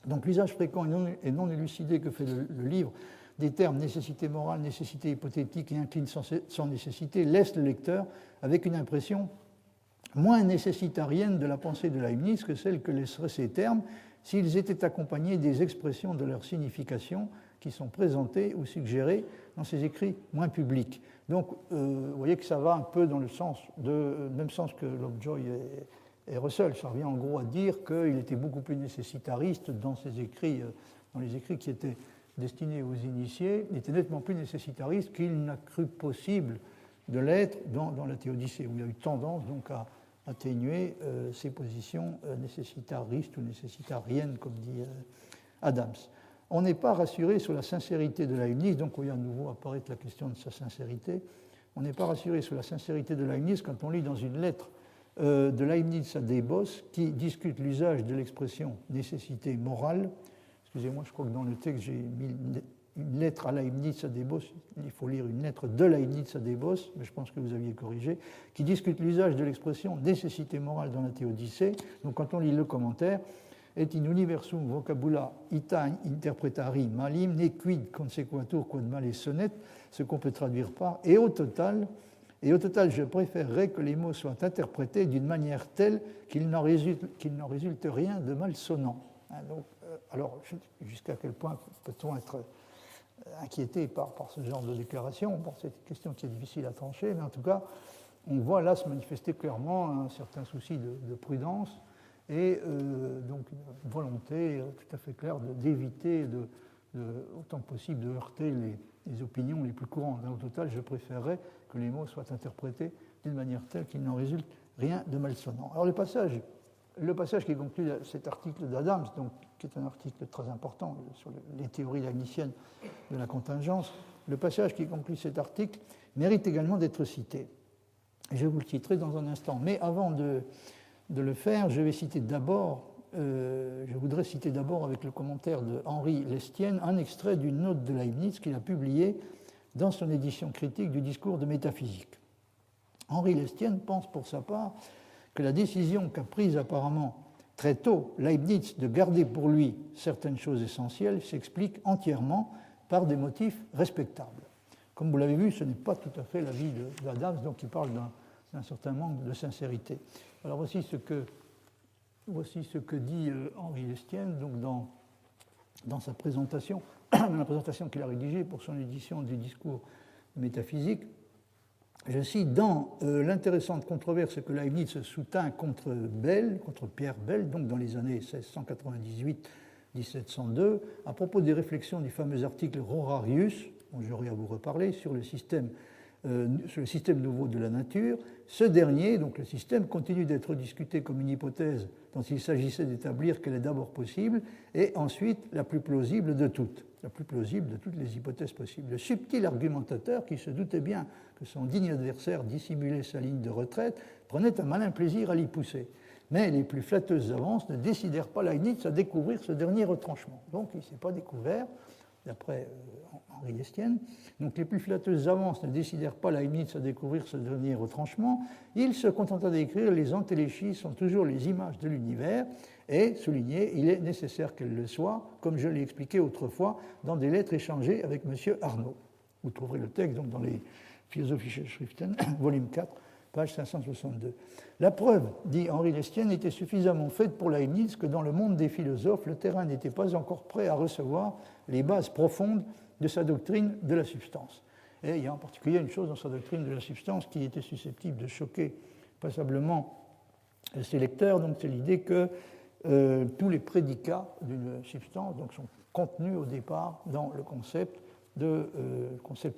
Speaker 1: Donc l'usage fréquent et non élucidé que fait le livre des termes nécessité morale, nécessité hypothétique et incline sans nécessité laisse le lecteur avec une impression moins nécessitarienne de la pensée de Leibniz que celle que laisseraient ces termes s'ils étaient accompagnés des expressions de leur signification qui sont présentées ou suggérées dans ses écrits moins publics. Donc, vous voyez que ça va un peu dans le même sens que Lovejoy et Russell. Ça revient en gros à dire qu'il était beaucoup plus nécessitariste dans ses écrits, dans les écrits qui étaient destinés aux initiés, il était nettement plus nécessitariste qu'il n'a cru possible de l'être dans la Théodicée, où il y a eu tendance donc à atténuer ses positions nécessitaristes ou nécessitariennes, comme dit Adams. On n'est pas rassuré sur la sincérité de Leibniz, donc on voit à nouveau apparaître la question de sa sincérité. On n'est pas rassuré sur la sincérité de Leibniz quand on lit dans une lettre de Leibniz à Debos qui discute l'usage de l'expression nécessité morale. Excusez-moi, je crois que dans le texte j'ai mis une lettre à Leibniz à Debos, il faut lire une lettre de Leibniz à Debos, mais je pense que vous aviez corrigé, qui discute l'usage de l'expression nécessité morale dans la Théodicée. Donc quand on lit le commentaire, et in universum vocabula ita interpretari malim ne quid consequatur quod male sonnet, ce qu'on peut traduire par et au total, je préférerais que les mots soient interprétés d'une manière telle qu'il n'en résulte rien de malsonnant. Donc, alors, jusqu'à quel point peut-on être inquiété par ce genre de déclaration? Bon, c'est une question qui est difficile à trancher, mais en tout cas, on voit là se manifester clairement un certain souci de prudence et donc une volonté tout à fait claire d'éviter autant que possible de heurter les opinions les plus courantes. Au total, je préférerais que les mots soient interprétés d'une manière telle qu'il n'en résulte rien de malsonnant. Alors le passage qui conclut cet article d'Adams, qui est un article très important sur les théories leibniziennes de la contingence, le passage qui conclut cet article mérite également d'être cité. Je vous le citerai dans un instant. Mais avant de le faire, je voudrais citer d'abord avec le commentaire de Henri Lestienne un extrait d'une note de Leibniz qu'il a publiée dans son édition critique du discours de métaphysique. Henri Lestienne pense pour sa part que la décision qu'a prise apparemment très tôt Leibniz de garder pour lui certaines choses essentielles s'explique entièrement par des motifs respectables. Comme vous l'avez vu, ce n'est pas tout à fait l'avis d'Adams, donc il parle d'un certain manque de sincérité. Alors voici ce que dit Henri Lestienne donc dans sa présentation, la présentation qu'il a rédigée pour son édition du discours métaphysique. Je cite, dans l'intéressante controverse que Leibniz soutint contre Pierre Bell, donc dans les années 1698-1702, à propos des réflexions du fameux article Rorarius, dont j'aurai à vous reparler, sur le système nouveau de la nature, ce dernier, donc le système, continue d'être discuté comme une hypothèse dont il s'agissait d'établir qu'elle est d'abord possible et ensuite la plus plausible de toutes les hypothèses possibles. Le subtil argumentateur, qui se doutait bien que son digne adversaire dissimulait sa ligne de retraite, prenait un malin plaisir à l'y pousser. Mais les plus flatteuses avances ne décidèrent pas Leibniz à découvrir ce dernier retranchement. Donc il ne s'est pas découvert, d'après Henri Lestienne. Donc les plus flatteuses avances ne décidèrent pas Leibniz à découvrir ce dernier retranchement. Il se contenta d'écrire « Les entéléchies sont toujours les images de l'univers » et souligner « Il est nécessaire qu'elles le soient, comme je l'ai expliqué autrefois dans des lettres échangées avec M. Arnaud ». Vous trouverez le texte donc, dans les Philosophische Schriften, volume 4, page 562. La preuve, dit Henri Lestienne, était suffisamment faite pour Leibniz que dans le monde des philosophes, le terrain n'était pas encore prêt à recevoir les bases profondes de sa doctrine de la substance. Et il y a en particulier une chose dans sa doctrine de la substance qui était susceptible de choquer passablement ses lecteurs, donc c'est l'idée que tous les prédicats d'une substance donc, sont contenus au départ dans le concept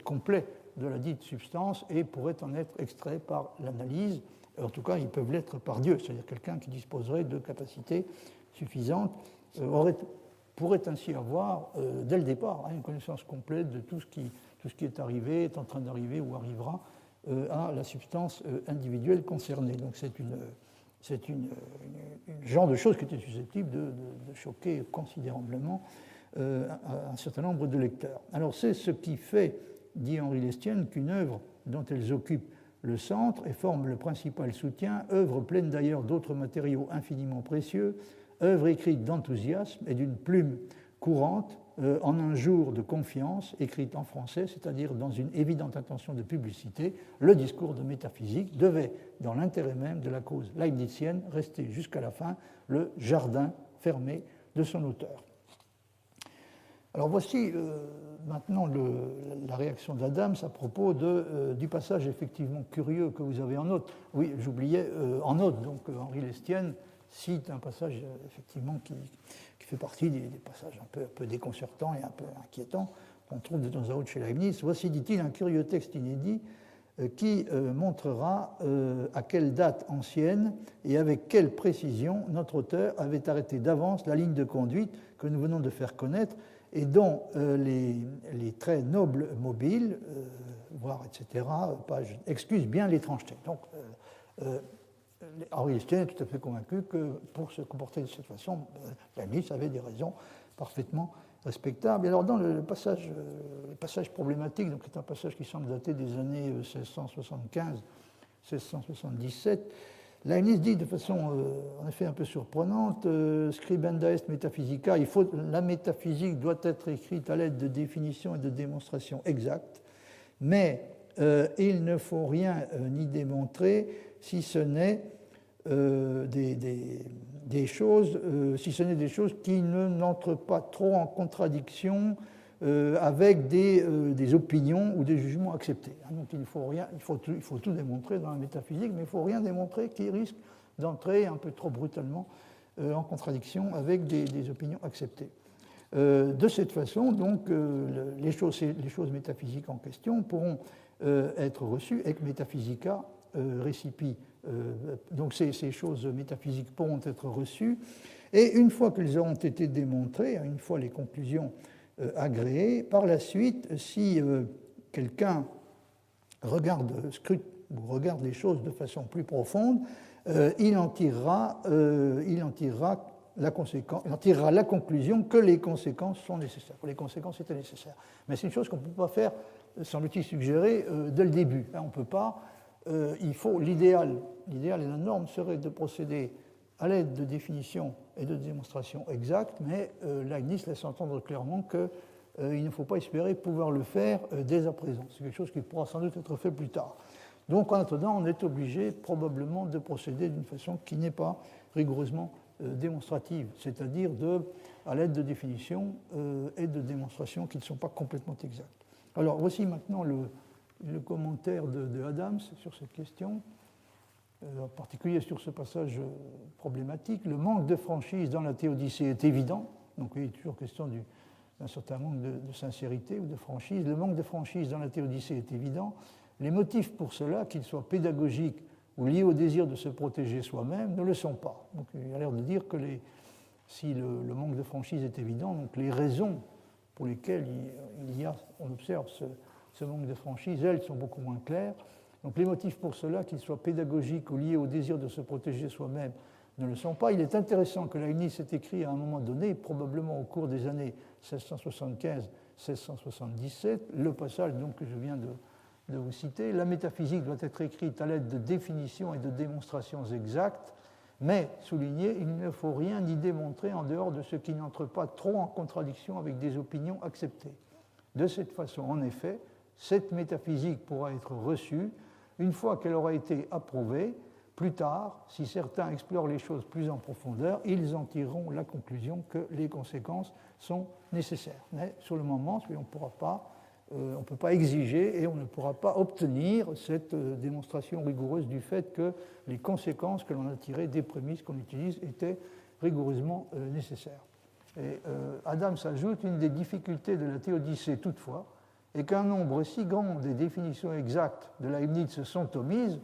Speaker 1: complet de la dite substance et pourraient en être extraits par l'analyse. En tout cas, ils peuvent l'être par Dieu, c'est-à-dire quelqu'un qui disposerait de capacités suffisantes pourrait ainsi avoir, dès le départ, une connaissance complète de tout ce qui est arrivé, est en train d'arriver ou arrivera à la substance individuelle concernée. Donc c'est une genre de chose qui était susceptible de choquer considérablement un certain nombre de lecteurs. Alors c'est ce qui fait, dit Henri Lestienne, qu'une œuvre dont elles occupent le centre et forment le principal soutien, œuvre pleine d'ailleurs d'autres matériaux infiniment précieux, œuvre écrite d'enthousiasme et d'une plume courante, en un jour de confiance, écrite en français, c'est-à-dire dans une évidente intention de publicité, le discours de métaphysique devait, dans l'intérêt même de la cause leibnizienne, rester jusqu'à la fin le jardin fermé de son auteur. Alors voici maintenant la réaction d'Adams à propos du passage effectivement curieux que vous avez en note. Oui, j'oubliais en note, donc Henri Lestienne cite un passage effectivement qui fait partie des passages un peu déconcertants et un peu inquiétants qu'on trouve de temps à autre chez Leibniz. Voici, dit-il, un curieux texte inédit qui montrera à quelle date ancienne et avec quelle précision notre auteur avait arrêté d'avance la ligne de conduite que nous venons de faire connaître et dont les traits nobles mobiles, voire etc., excusent bien l'étrangeté. Donc, Henri Lestienne est tout à fait convaincu que pour se comporter de cette façon, Leibniz avait des raisons parfaitement respectables. Et alors, dans le passage problématique, donc c'est un passage qui semble dater des années 1675-1677, Leibniz dit de façon en effet un peu surprenante, scribenda est metaphysica, la métaphysique doit être écrite à l'aide de définitions et de démonstrations exactes, mais il ne faut rien ni démontrer si ce n'est des choses qui n'entrent pas trop en contradiction avec des opinions ou des jugements acceptés. Donc il faut tout démontrer dans la métaphysique, mais il ne faut rien démontrer qui risque d'entrer un peu trop brutalement en contradiction avec des opinions acceptées. De cette façon, donc, les choses métaphysiques en question pourront être reçues ec metaphysica recipi. Donc ces choses métaphysiques pourront être reçues, et une fois qu'elles auront été démontrées, une fois les conclusions agréées, par la suite, si quelqu'un scrute ou regarde les choses de façon plus profonde, il en tirera la conclusion que les conséquences sont nécessaires, que les conséquences étaient nécessaires. Mais c'est une chose qu'on ne peut pas faire, semble-t-il suggérer, dès le début. On ne peut pas. L'idéal et la norme serait de procéder à l'aide de définitions et de démonstrations exactes, mais Leibniz laisse entendre clairement qu'il ne faut pas espérer pouvoir le faire dès à présent. C'est quelque chose qui pourra sans doute être fait plus tard. Donc en attendant, on est obligé probablement de procéder d'une façon qui n'est pas rigoureusement démonstrative, c'est-à-dire à l'aide de définitions et de démonstrations qui ne sont pas complètement exactes. Alors voici maintenant le commentaire de Adams sur cette question, en particulier sur ce passage problématique. Le manque de franchise dans la théodicée est évident, donc il est toujours question d'un certain manque de sincérité ou de franchise. Le manque de franchise dans la théodicée est évident. Les motifs pour cela, qu'ils soient pédagogiques ou liés au désir de se protéger soi-même, ne le sont pas. Donc il a l'air de dire que si le manque de franchise est évident, donc les raisons pour lesquelles on observe ce manque de franchise, elles sont beaucoup moins claires. Donc les motifs pour cela, qu'ils soient pédagogiques ou liés au désir de se protéger soi-même, ne le sont pas. Il est intéressant que Leibniz ait écrit à un moment donné, probablement au cours des années 1675-1677, le passage donc, que je viens de vous citer. La métaphysique doit être écrite à l'aide de définitions et de démonstrations exactes, mais, souligné, il ne faut rien y démontrer en dehors de ce qui n'entre pas trop en contradiction avec des opinions acceptées. De cette façon, en effet, cette métaphysique pourra être reçue une fois qu'elle aura été approuvée. Plus tard, si certains explorent les choses plus en profondeur, ils en tireront la conclusion que les conséquences sont nécessaires. Mais sur le moment, on ne peut pas exiger et on ne pourra pas obtenir cette démonstration rigoureuse du fait que les conséquences que l'on a tirées des prémices qu'on utilise étaient rigoureusement nécessaires. Et Adams ajoute une des difficultés de la théodicée toutefois est qu'un nombre si grand des définitions exactes de Leibniz sont omises.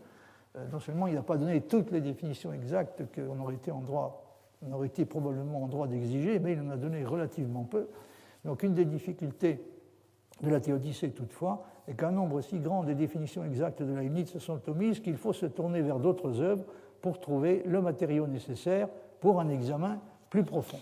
Speaker 1: Non seulement il n'a pas donné toutes les définitions exactes qu'on aurait été probablement en droit d'exiger, mais il en a donné relativement peu. Donc une des difficultés de la théodicée toutefois est qu'un nombre si grand des définitions exactes de Leibniz sont omises qu'il faut se tourner vers d'autres œuvres pour trouver le matériau nécessaire pour un examen plus profond.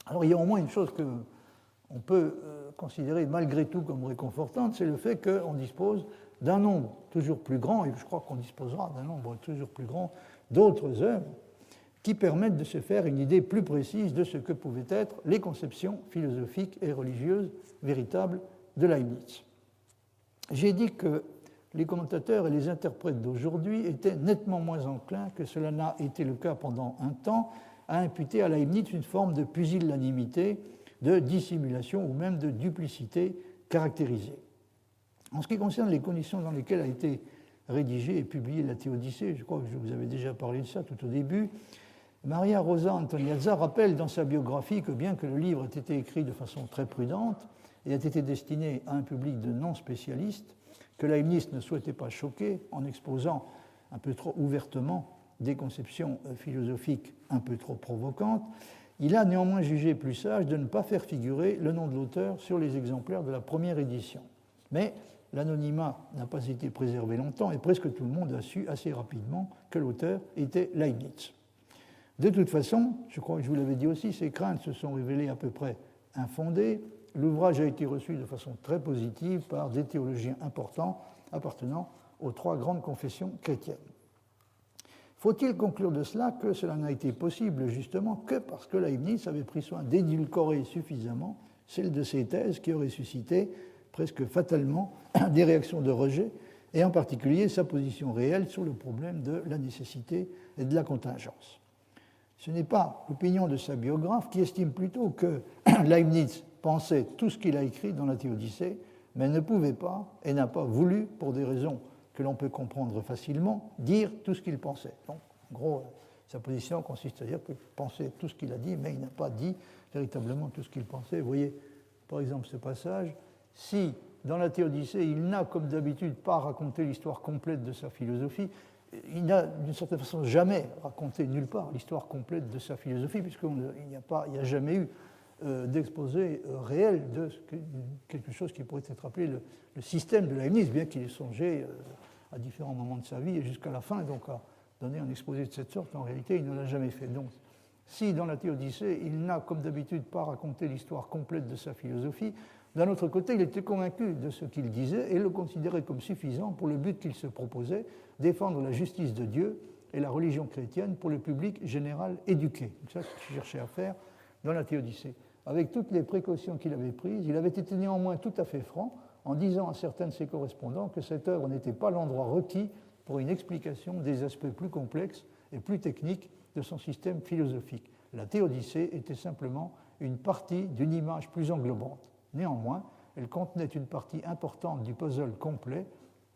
Speaker 1: Alors il y a au moins une chose qu'on peut considérer malgré tout comme réconfortante, c'est le fait qu'on dispose d'un nombre toujours plus grand, et je crois qu'on disposera d'un nombre toujours plus grand d'autres œuvres qui permettent de se faire une idée plus précise de ce que pouvaient être les conceptions philosophiques et religieuses véritables de Leibniz. J'ai dit que les commentateurs et les interprètes d'aujourd'hui étaient nettement moins enclins que cela n'a été le cas pendant un temps à imputer à Leibniz une forme de pusillanimité, de dissimulation ou même de duplicité caractérisée. En ce qui concerne les conditions dans lesquelles a été rédigée et publiée la Théodicée, je crois que je vous avais déjà parlé de ça tout au début, Maria Rosa Antoniazza rappelle dans sa biographie que bien que le livre ait été écrit de façon très prudente et ait été destiné à un public de non-spécialistes, que Leibniz ne souhaitait pas choquer en exposant un peu trop ouvertement des conceptions philosophiques un peu trop provocantes, il a néanmoins jugé plus sage de ne pas faire figurer le nom de l'auteur sur les exemplaires de la première édition. Mais l'anonymat n'a pas été préservé longtemps et presque tout le monde a su assez rapidement que l'auteur était Leibniz. De toute façon, je crois que je vous l'avais dit aussi, ces craintes se sont révélées à peu près infondées. L'ouvrage a été reçu de façon très positive par des théologiens importants appartenant aux trois grandes confessions chrétiennes. Faut-il conclure de cela que cela n'a été possible justement que parce que Leibniz avait pris soin d'édulcorer suffisamment celle de ses thèses qui aurait suscité presque fatalement des réactions de rejet, et en particulier sa position réelle sur le problème de la nécessité et de la contingence. Ce n'est pas l'opinion de sa biographe qui estime plutôt que Leibniz pensait tout ce qu'il a écrit dans la Théodicée, mais ne pouvait pas et n'a pas voulu, pour des raisons que l'on peut comprendre facilement, dire tout ce qu'il pensait. Donc, en gros, Sa position consiste à dire qu'il pensait tout ce qu'il a dit, mais il n'a pas dit véritablement tout ce qu'il pensait. Vous voyez, par exemple, ce passage, si dans la Théodicée, il n'a, comme d'habitude, pas raconté l'histoire complète de sa philosophie, il n'a, d'une certaine façon, jamais raconté nulle part l'histoire complète de sa philosophie, puisqu'il n'y a jamais eu d'exposé réel de quelque chose qui pourrait être appelé le système de Leibniz, bien qu'il ait songé à différents moments de sa vie et jusqu'à la fin, donc à donner un exposé de cette sorte. En réalité, il ne l'a jamais fait. Donc, si dans la Théodicée, il n'a, comme d'habitude, pas raconté l'histoire complète de sa philosophie, d'un autre côté, il était convaincu de ce qu'il disait et le considérait comme suffisant pour le but qu'il se proposait, défendre la justice de Dieu et la religion chrétienne pour le public général éduqué. C'est ça qu'il cherchait à faire dans la Théodicée. Avec toutes les précautions qu'il avait prises, il avait été néanmoins tout à fait franc en disant à certains de ses correspondants que cette œuvre n'était pas l'endroit requis pour une explication des aspects plus complexes et plus techniques de son système philosophique. La Théodicée était simplement une partie d'une image plus englobante. Néanmoins, elle contenait une partie importante du puzzle complet,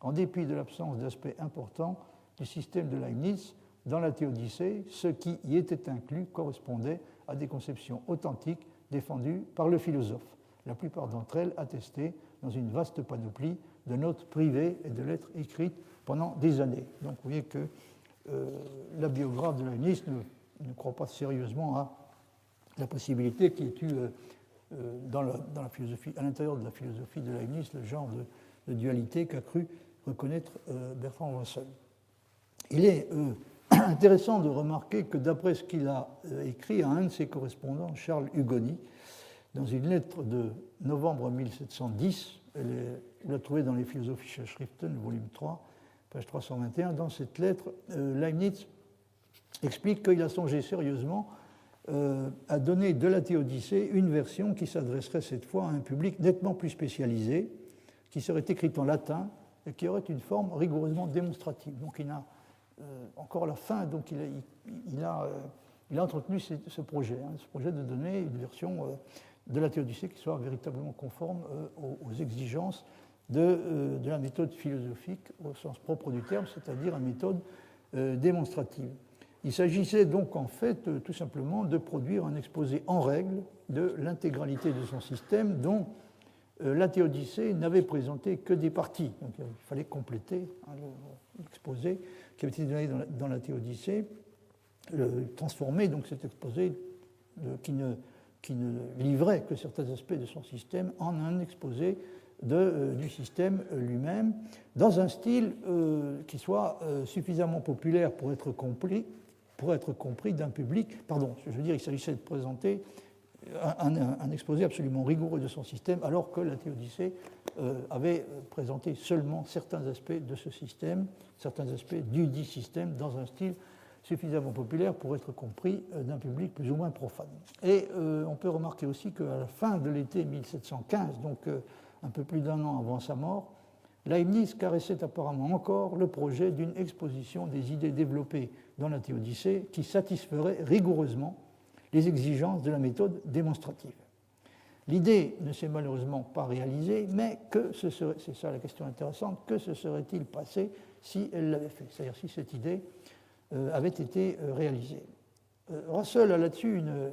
Speaker 1: en dépit de l'absence d'aspects importants du système de Leibniz. Dans la Théodicée, ce qui y était inclus correspondait à des conceptions authentiques défendues par le philosophe, la plupart d'entre elles attestées dans une vaste panoplie de notes privées et de lettres écrites pendant des années. Donc vous voyez que la biographe de Leibniz ne croit pas sérieusement à la possibilité qu'il y ait eu dans la philosophie, à l'intérieur de la philosophie de Leibniz, le genre de dualité qu'a cru reconnaître Bertrand Russell. Il est intéressant de remarquer que d'après ce qu'il a écrit à un de ses correspondants, Charles Hugoni, dans une lettre de novembre 1710, vous la trouvez dans les Philosophische Schriften, volume 3, page 321, dans cette lettre, Leibniz explique qu'il a songé sérieusement à donner de la Théodicée une version qui s'adresserait cette fois à un public nettement plus spécialisé, qui serait écrite en latin et qui aurait une forme rigoureusement démonstrative. Donc il a encore à la fin, donc il a entretenu ce projet de donner une version de la Théodicée qui soit véritablement conforme aux exigences de la méthode philosophique au sens propre du terme, c'est-à-dire une méthode démonstrative. Il s'agissait donc en fait tout simplement de produire un exposé en règle de l'intégralité de son système dont la Théodicée n'avait présenté que des parties. Donc il fallait compléter l'exposé qui avait été donné dans la Théodicée, transformer donc cet exposé qui ne livrait que certains aspects de son système en un exposé du système lui-même, dans un style qui soit suffisamment populaire pour être compris d'un public. Pardon, je veux dire, il s'agissait de présenter un exposé absolument rigoureux de son système, alors que la Théodicée avait présenté seulement certains aspects de ce système, certains aspects du dit système, dans un style suffisamment populaire pour être compris d'un public plus ou moins profane. Et on peut remarquer aussi qu'à la fin de l'été 1715, donc un peu plus d'un an avant sa mort, Leibniz caressait apparemment encore le projet d'une exposition des idées développées dans la Théodicée qui satisferait rigoureusement les exigences de la méthode démonstrative. L'idée ne s'est malheureusement pas réalisée, mais c'est ça la question intéressante, que se serait-il passé si elle l'avait fait, c'est-à-dire si cette idée avait été réalisée. Russell a là-dessus une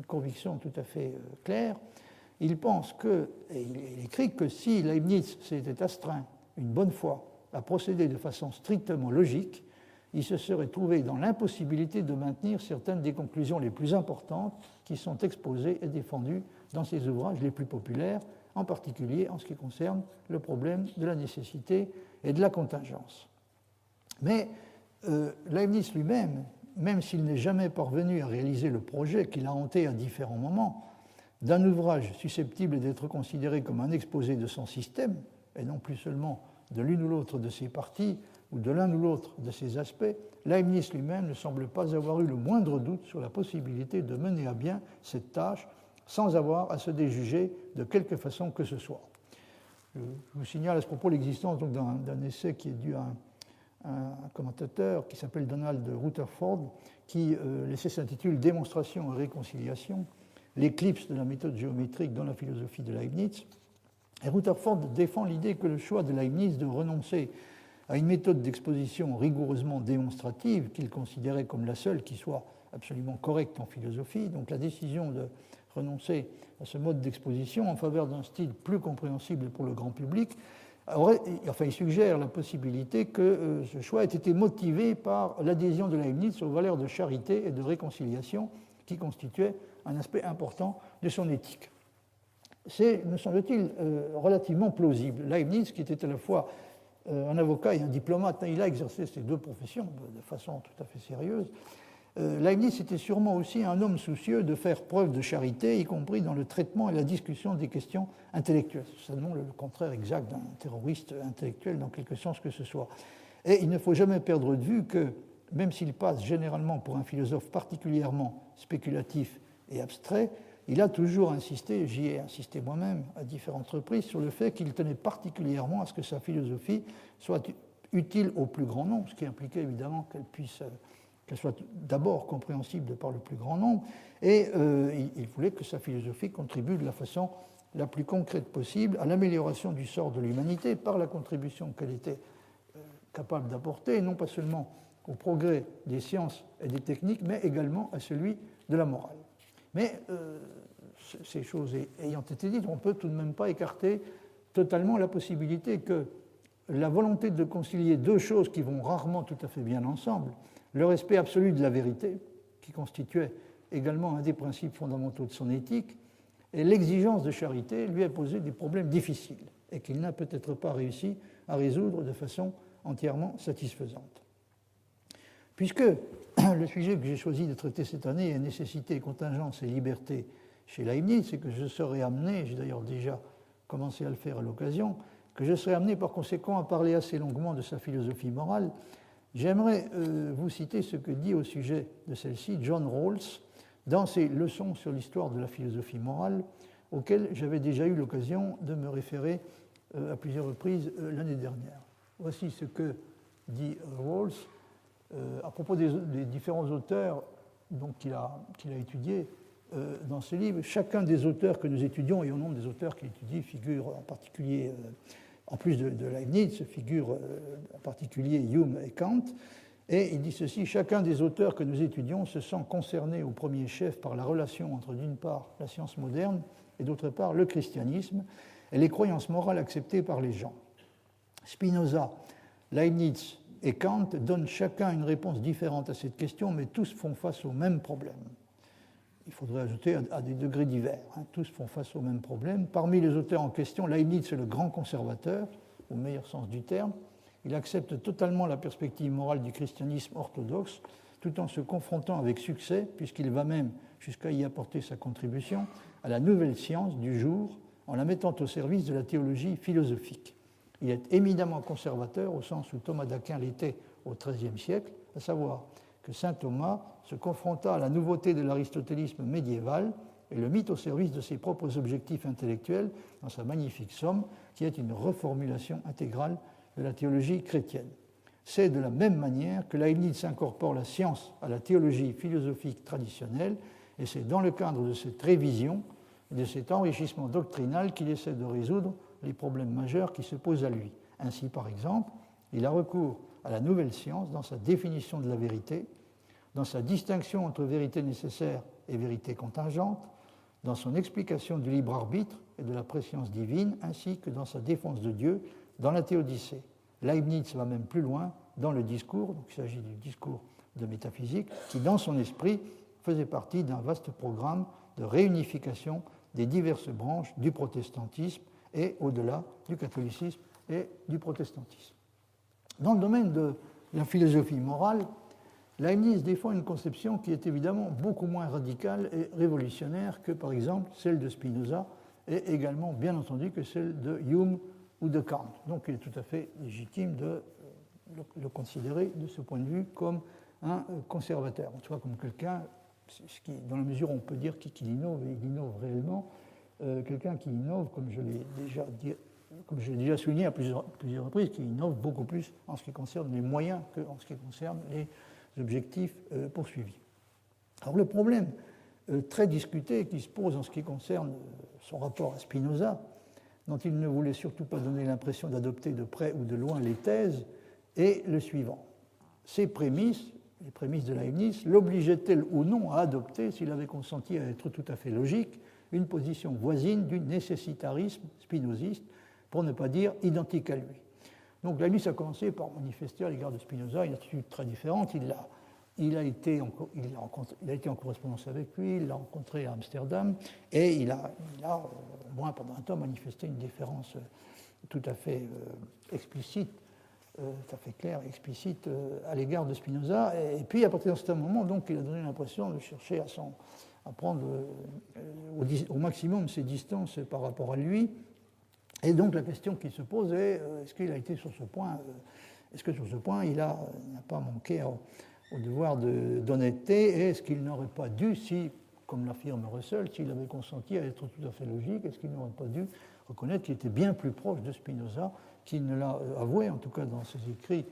Speaker 1: conviction tout à fait claire. Il pense et il écrit que si Leibniz s'était astreint une bonne fois à procéder de façon strictement logique, il se serait trouvé dans l'impossibilité de maintenir certaines des conclusions les plus importantes qui sont exposées et défendues dans ses ouvrages les plus populaires, en particulier en ce qui concerne le problème de la nécessité et de la contingence. Mais Leibniz lui-même, même s'il n'est jamais parvenu à réaliser le projet qu'il a hanté à différents moments, d'un ouvrage susceptible d'être considéré comme un exposé de son système, et non plus seulement de l'une ou l'autre de ses parties ou de l'un ou l'autre de ses aspects, Leibniz lui-même ne semble pas avoir eu le moindre doute sur la possibilité de mener à bien cette tâche sans avoir à se déjuger de quelque façon que ce soit. Je vous signale à ce propos l'existence d'un essai qui est dû à un commentateur qui s'appelle Donald Rutherford, qui l'essai s'intitule « Démonstration et réconciliation », l'éclipse de la méthode géométrique dans la philosophie de Leibniz. Et Rutherford défend l'idée que le choix de Leibniz de renoncer à une méthode d'exposition rigoureusement démonstrative qu'il considérait comme la seule qui soit absolument correcte en philosophie. Donc la décision de renoncer à ce mode d'exposition en faveur d'un style plus compréhensible pour le grand public, il suggère la possibilité que ce choix ait été motivé par l'adhésion de Leibniz aux valeurs de charité et de réconciliation qui constituaient un aspect important de son éthique. C'est, me semble-t-il, relativement plausible. Leibniz, qui était à la fois un avocat et un diplomate, il a exercé ces deux professions de façon tout à fait sérieuse. Leibniz était sûrement aussi un homme soucieux de faire preuve de charité, y compris dans le traitement et la discussion des questions intellectuelles. C'est seulement le contraire exact d'un terroriste intellectuel dans quelque sens que ce soit. Et il ne faut jamais perdre de vue que, même s'il passe généralement pour un philosophe particulièrement spéculatif et abstrait, il a toujours insisté, j'y ai insisté moi-même à différentes reprises, sur le fait qu'il tenait particulièrement à ce que sa philosophie soit utile au plus grand nombre, ce qui impliquait évidemment qu'elle soit d'abord compréhensible par le plus grand nombre, et il voulait que sa philosophie contribue de la façon la plus concrète possible à l'amélioration du sort de l'humanité par la contribution qu'elle était capable d'apporter, non pas seulement au progrès des sciences et des techniques, mais également à celui de la morale. Mais ces choses ayant été dites, on ne peut tout de même pas écarter totalement la possibilité que la volonté de concilier deux choses qui vont rarement tout à fait bien ensemble, le respect absolu de la vérité, qui constituait également un des principes fondamentaux de son éthique, et l'exigence de charité lui a posé des problèmes difficiles et qu'il n'a peut-être pas réussi à résoudre de façon entièrement satisfaisante. Puisque le sujet que j'ai choisi de traiter cette année est nécessité, contingence et liberté chez Leibniz, et que je serai amené, j'ai d'ailleurs déjà commencé à le faire à l'occasion, que je serai amené par conséquent à parler assez longuement de sa philosophie morale, j'aimerais vous citer ce que dit au sujet de celle-ci John Rawls dans ses leçons sur l'histoire de la philosophie morale, auxquelles j'avais déjà eu l'occasion de me référer à plusieurs reprises l'année dernière. Voici ce que dit Rawls à propos des différents auteurs qu'il a étudiés dans ce livre. Chacun des auteurs que nous étudions, et au nombre des auteurs qu'il étudie, figure en particulier, en plus de Leibniz, figurent en particulier Hume et Kant. Et il dit ceci: chacun des auteurs que nous étudions se sent concerné au premier chef par la relation entre, d'une part, la science moderne et, d'autre part, le christianisme et les croyances morales acceptées par les gens. Spinoza, Leibniz et Kant donnent chacun une réponse différente à cette question, mais tous font face au même problème. Il faudrait ajouter à des degrés divers. Tous font face au même problème. Parmi les auteurs en question, Leibniz est le grand conservateur, au meilleur sens du terme. Il accepte totalement la perspective morale du christianisme orthodoxe, tout en se confrontant avec succès, puisqu'il va même jusqu'à y apporter sa contribution, à la nouvelle science du jour, en la mettant au service de la théologie philosophique. Il est éminemment conservateur, au sens où Thomas d'Aquin l'était au XIIIe siècle, à savoir que saint Thomas se confronta à la nouveauté de l'aristotélisme médiéval et le mit au service de ses propres objectifs intellectuels dans sa magnifique somme, qui est une reformulation intégrale de la théologie chrétienne. C'est de la même manière que Leibniz incorpore la science à la théologie philosophique traditionnelle, et c'est dans le cadre de cette révision et de cet enrichissement doctrinal qu'il essaie de résoudre les problèmes majeurs qui se posent à lui. Ainsi, par exemple, il a recours à la nouvelle science dans sa définition de la vérité, dans sa distinction entre vérité nécessaire et vérité contingente, dans son explication du libre arbitre et de la préscience divine, ainsi que dans sa défense de Dieu dans la Théodicée. Leibniz va même plus loin dans le discours, donc il s'agit du discours de métaphysique, qui dans son esprit faisait partie d'un vaste programme de réunification des diverses branches du protestantisme et au-delà du catholicisme et du protestantisme. Dans le domaine de la philosophie morale, Leibniz défend une conception qui est évidemment beaucoup moins radicale et révolutionnaire que, par exemple, celle de Spinoza et également, bien entendu, que celle de Hume ou de Kant. Donc il est tout à fait légitime de le considérer de ce point de vue comme un conservateur, en tout cas comme quelqu'un, dans la mesure où on peut dire qu'il innove, et il innove réellement, quelqu'un qui innove, comme je l'ai déjà souligné à plusieurs reprises, qui innove beaucoup plus en ce qui concerne les moyens qu'en ce qui concerne les objectifs poursuivis. Alors le problème très discuté qui se pose en ce qui concerne son rapport à Spinoza, dont il ne voulait surtout pas donner l'impression d'adopter de près ou de loin les thèses, est le suivant. Ces prémices, les prémices de Leibniz, l'obligeaient-elles ou non à adopter, s'il avait consenti à être tout à fait logique, une position voisine du nécessitarisme spinoziste, pour ne pas dire identique à lui. Donc Leibniz a commencé par manifester à l'égard de Spinoza une attitude très différente. Il a été en correspondance avec lui, il l'a rencontré à Amsterdam, et il a au moins pendant un temps, manifesté une différence tout à fait explicite, tout à fait claire et explicite à l'égard de Spinoza. Et puis, à partir de ce moment, donc, il a donné l'impression de chercher à prendre au maximum ses distances par rapport à lui. Et donc, la question qui se pose est, est-ce qu'il a été sur ce point, est-ce que sur ce point, il n'a pas manqué au devoir d'honnêteté, et est-ce qu'il n'aurait pas dû, si, comme l'affirme Russell, s'il avait consenti à être tout à fait logique, est-ce qu'il n'aurait pas dû reconnaître qu'il était bien plus proche de Spinoza, qu'il ne l'a avoué, en tout cas dans ses écrits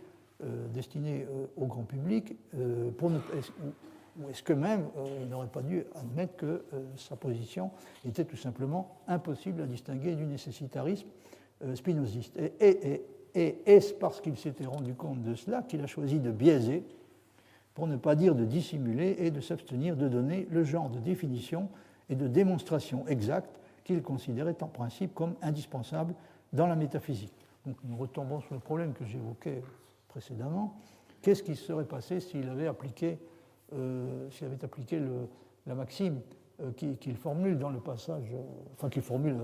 Speaker 1: destinés au grand public, ou est-ce que même il n'aurait pas dû admettre que sa position était tout simplement impossible à distinguer du nécessitarisme spinoziste. Et est-ce parce qu'il s'était rendu compte de cela qu'il a choisi de biaiser, pour ne pas dire de dissimuler, et de s'abstenir de donner le genre de définition et de démonstration exacte qu'il considérait en principe comme indispensable dans la métaphysique. Donc nous retombons sur le problème que j'évoquais précédemment. Qu'est-ce qui serait passé s'il avait appliqué, la maxime qu'il formule dans le passage, enfin qu'il formule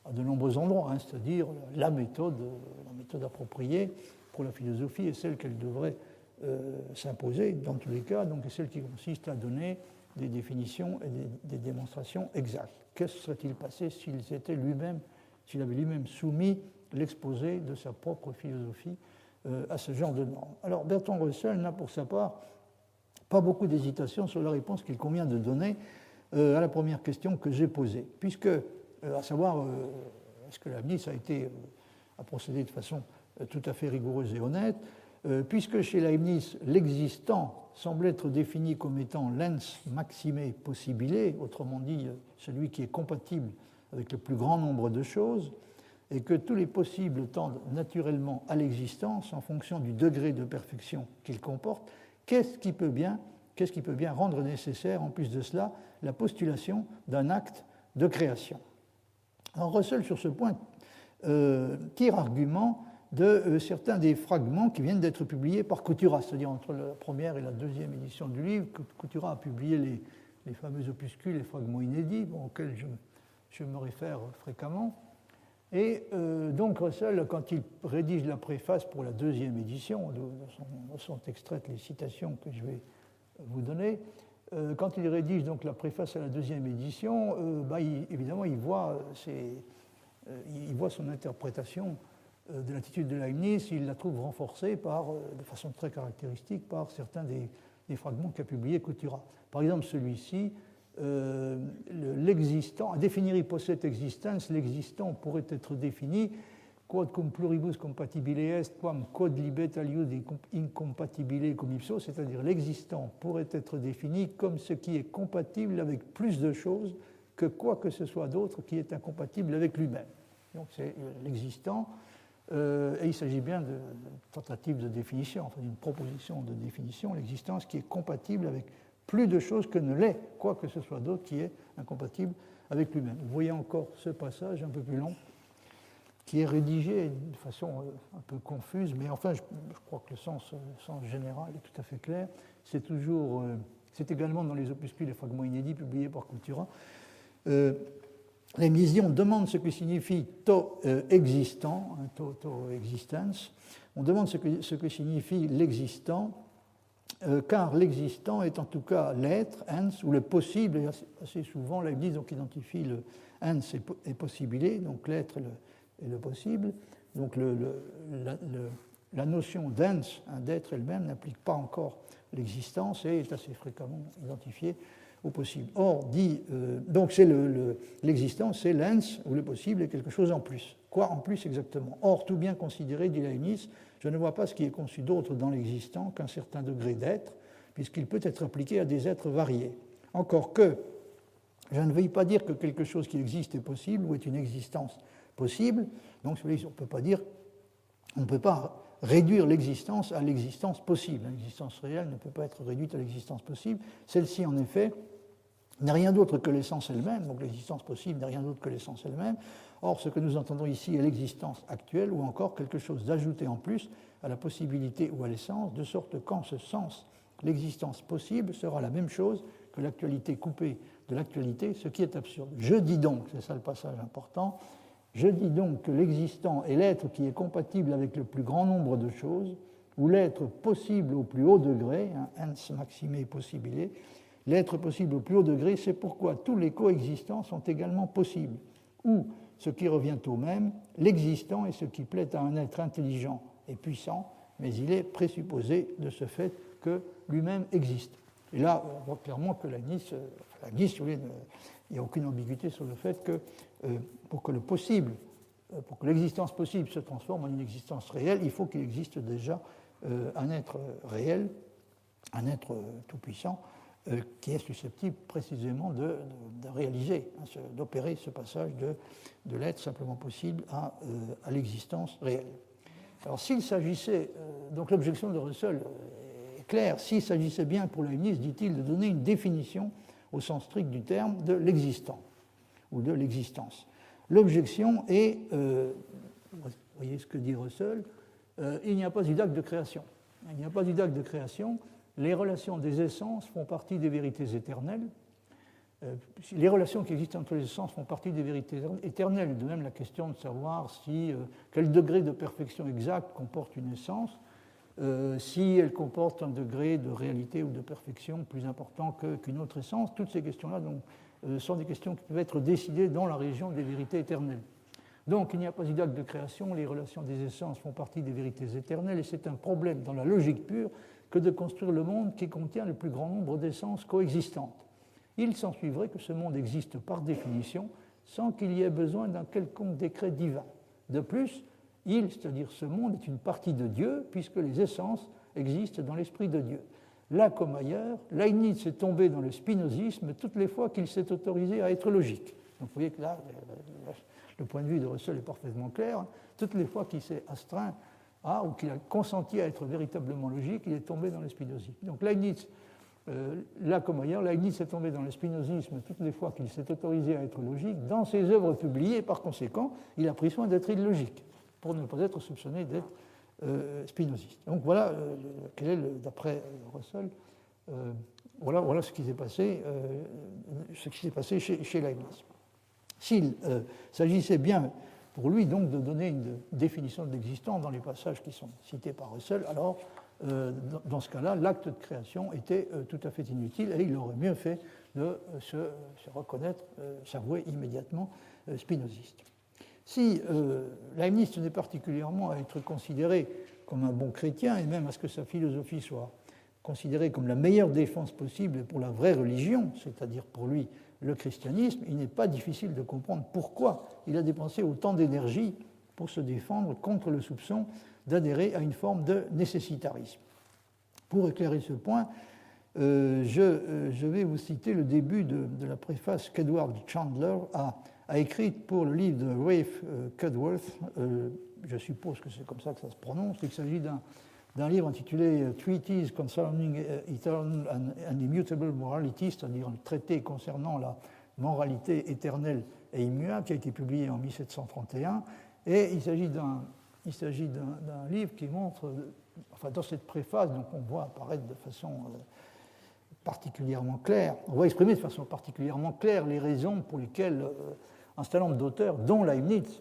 Speaker 1: à de nombreux endroits, hein, c'est-à-dire la méthode appropriée pour la philosophie est celle qu'elle devrait s'imposer dans tous les cas, donc celle qui consiste à donner des définitions et des démonstrations exactes. Qu'est-ce qui serait-il passé s'il avait lui-même soumis l'exposé de sa propre philosophie à ce genre de normes? Alors Bertrand Russell n'a pour sa part pas beaucoup d'hésitation sur la réponse qu'il convient de donner à la première question que j'ai posée, puisque, à savoir, est-ce que Leibniz a procédé de façon tout à fait rigoureuse et honnête, puisque chez Leibniz, l'existant semble être défini comme étant l'ens maxime possibile, autrement dit, celui qui est compatible avec le plus grand nombre de choses, et que tous les possibles tendent naturellement à l'existence en fonction du degré de perfection qu'ils comportent, qu'est-ce qui peut bien rendre nécessaire, en plus de cela, la postulation d'un acte de création? Alors Russell, sur ce point, tire argument de certains des fragments qui viennent d'être publiés par Couturat, c'est-à-dire entre la première et la deuxième édition du livre. Couturat a publié les fameux opuscules, les fragments inédits, auxquels je me réfère fréquemment. Et donc Russell, quand il rédige la préface pour la deuxième édition, dont sont extraites les citations que je vais vous donner, quand il rédige donc la préface à la deuxième édition, évidemment il voit son interprétation de l'attitude de Leibniz, il la trouve renforcée de façon très caractéristique par certains des fragments qu'a publié Couturat. Par exemple, celui-ci, l'existant, à définir hypocet existens, l'existant pourrait être défini quod cum pluribus compatibile est, quam quod libet aliud incompatibile cum ipso, c'est-à-dire l'existant pourrait être défini comme ce qui est compatible avec plus de choses que quoi que ce soit d'autre qui est incompatible avec lui-même. Donc c'est l'existant. Et il s'agit bien de tentative de définition, enfin d'une proposition de définition, l'existence qui est compatible avec plus de choses que ne l'est quoi que ce soit d'autre qui est incompatible avec lui-même. Vous voyez encore ce passage un peu plus long qui est rédigé de façon un peu confuse, mais enfin je crois que le sens général est tout à fait clair. C'est également dans les opuscules et fragments inédits publiés par Couturat. Leibniz dit, on demande ce que signifie to existant, to existence, on demande ce que signifie l'existant, car l'existant est en tout cas l'être, ens, ou le possible, et assez souvent Leibniz donc identifie le ens et possibile, donc l'être et le possible. Donc la notion d'ens, d'être elle-même, n'implique pas encore l'existence et est assez fréquemment identifiée au possible. Or, donc c'est l'existence, c'est l'ens, ou le possible, est quelque chose en plus. Quoi en plus exactement? Or, tout bien considéré, dit Leibniz, je ne vois pas ce qui est conçu d'autre dans l'existant qu'un certain degré d'être, puisqu'il peut être appliqué à des êtres variés. Encore que, je ne veuille pas dire que quelque chose qui existe est possible ou est une existence possible, donc on ne peut pas réduire l'existence à l'existence possible. L'existence réelle ne peut pas être réduite à l'existence possible. Celle-ci, en effet, n'est rien d'autre que l'essence elle-même, donc l'existence possible n'est rien d'autre que l'essence elle-même. Or, ce que nous entendons ici est l'existence actuelle ou encore quelque chose d'ajouté en plus à la possibilité ou à l'essence, de sorte qu'en ce sens, l'existence possible sera la même chose que l'actualité coupée de l'actualité, ce qui est absurde. Je dis donc, c'est ça le passage important, je dis donc que l'existant est l'être qui est compatible avec le plus grand nombre de choses, ou l'être possible au plus haut degré, ens maxime possibile, l'être possible au plus haut degré, c'est pourquoi tous les coexistants sont également possibles, ou, ce qui revient au même, l'existant est ce qui plaît à un être intelligent et puissant, mais il est présupposé de ce fait que lui-même existe. Et là, on voit clairement que Leibniz, il n'y a aucune ambiguïté sur le fait que pour que le possible, pour que l'existence possible se transforme en une existence réelle, il faut qu'il existe déjà un être réel, un être tout-puissant, qui est susceptible précisément de réaliser, d'opérer ce passage de l'être simplement possible à l'existence réelle. Alors s'il s'agissait, donc l'objection de Russell est claire, s'il s'agissait bien pour Leibniz, dit-il, de donner une définition au sens strict du terme de l'existant ou de l'existence. L'objection est, vous voyez ce que dit Russell, il n'y a pas eu d'acte de création. Il n'y a pas eu d'acte de création. Les relations des essences font partie des vérités éternelles. Les relations qui existent entre les essences font partie des vérités éternelles. De même, la question de savoir quel degré de perfection exacte comporte une essence, si elle comporte un degré de réalité ou de perfection plus important qu'une autre essence, toutes ces questions-là sont des questions qui peuvent être décidées dans la région des vérités éternelles. Donc, il n'y a pas eu d'acte de création, les relations des essences font partie des vérités éternelles, et c'est un problème dans la logique pure que de construire le monde qui contient le plus grand nombre d'essences coexistantes. Il s'ensuivrait que ce monde existe par définition sans qu'il y ait besoin d'un quelconque décret divin. De plus, c'est-à-dire ce monde, est une partie de Dieu, puisque les essences existent dans l'esprit de Dieu. Là comme ailleurs, Leibniz est tombé dans le spinozisme toutes les fois qu'il s'est autorisé à être logique. Donc vous voyez que là, le point de vue de Russell est parfaitement clair. Toutes les fois qu'il s'est astreint ou qu'il a consenti à être véritablement logique, il est tombé dans le spinozisme. Donc Leibniz, là comme ailleurs, Leibniz est tombé dans le spinozisme toutes les fois qu'il s'est autorisé à être logique. Dans ses œuvres publiées, par conséquent, il a pris soin d'être illogique, pour ne pas être soupçonné d'être spinoziste. Donc voilà quel est, d'après Russell, voilà ce qui s'est passé, chez Leibniz. S'il s'agissait bien pour lui donc de donner une définition de l'existant dans les passages qui sont cités par Russell, alors dans ce cas-là, l'acte de création était tout à fait inutile et il aurait mieux fait de se reconnaître, s'avouer immédiatement spinoziste. Si Leibniz tenait particulièrement à être considéré comme un bon chrétien et même à ce que sa philosophie soit considérée comme la meilleure défense possible pour la vraie religion, c'est-à-dire pour lui le christianisme, il n'est pas difficile de comprendre pourquoi il a dépensé autant d'énergie pour se défendre contre le soupçon d'adhérer à une forme de nécessitarisme. Pour éclairer ce point, je vais vous citer le début de la préface qu'Edward Chandler a écrite pour le livre de Rafe Cudworth. Je suppose que c'est comme ça que ça se prononce. Il s'agit d'un livre intitulé Treatise Concerning Eternal and Immutable Morality, c'est-à-dire un traité concernant la moralité éternelle et immuable, qui a été publié en 1731. Et il s'agit d'un livre qui montre, enfin dans cette préface, donc on voit apparaître de façon particulièrement claire, on voit exprimer de façon particulièrement claire les raisons pour lesquelles un certain nombre d'auteurs, dont Leibniz,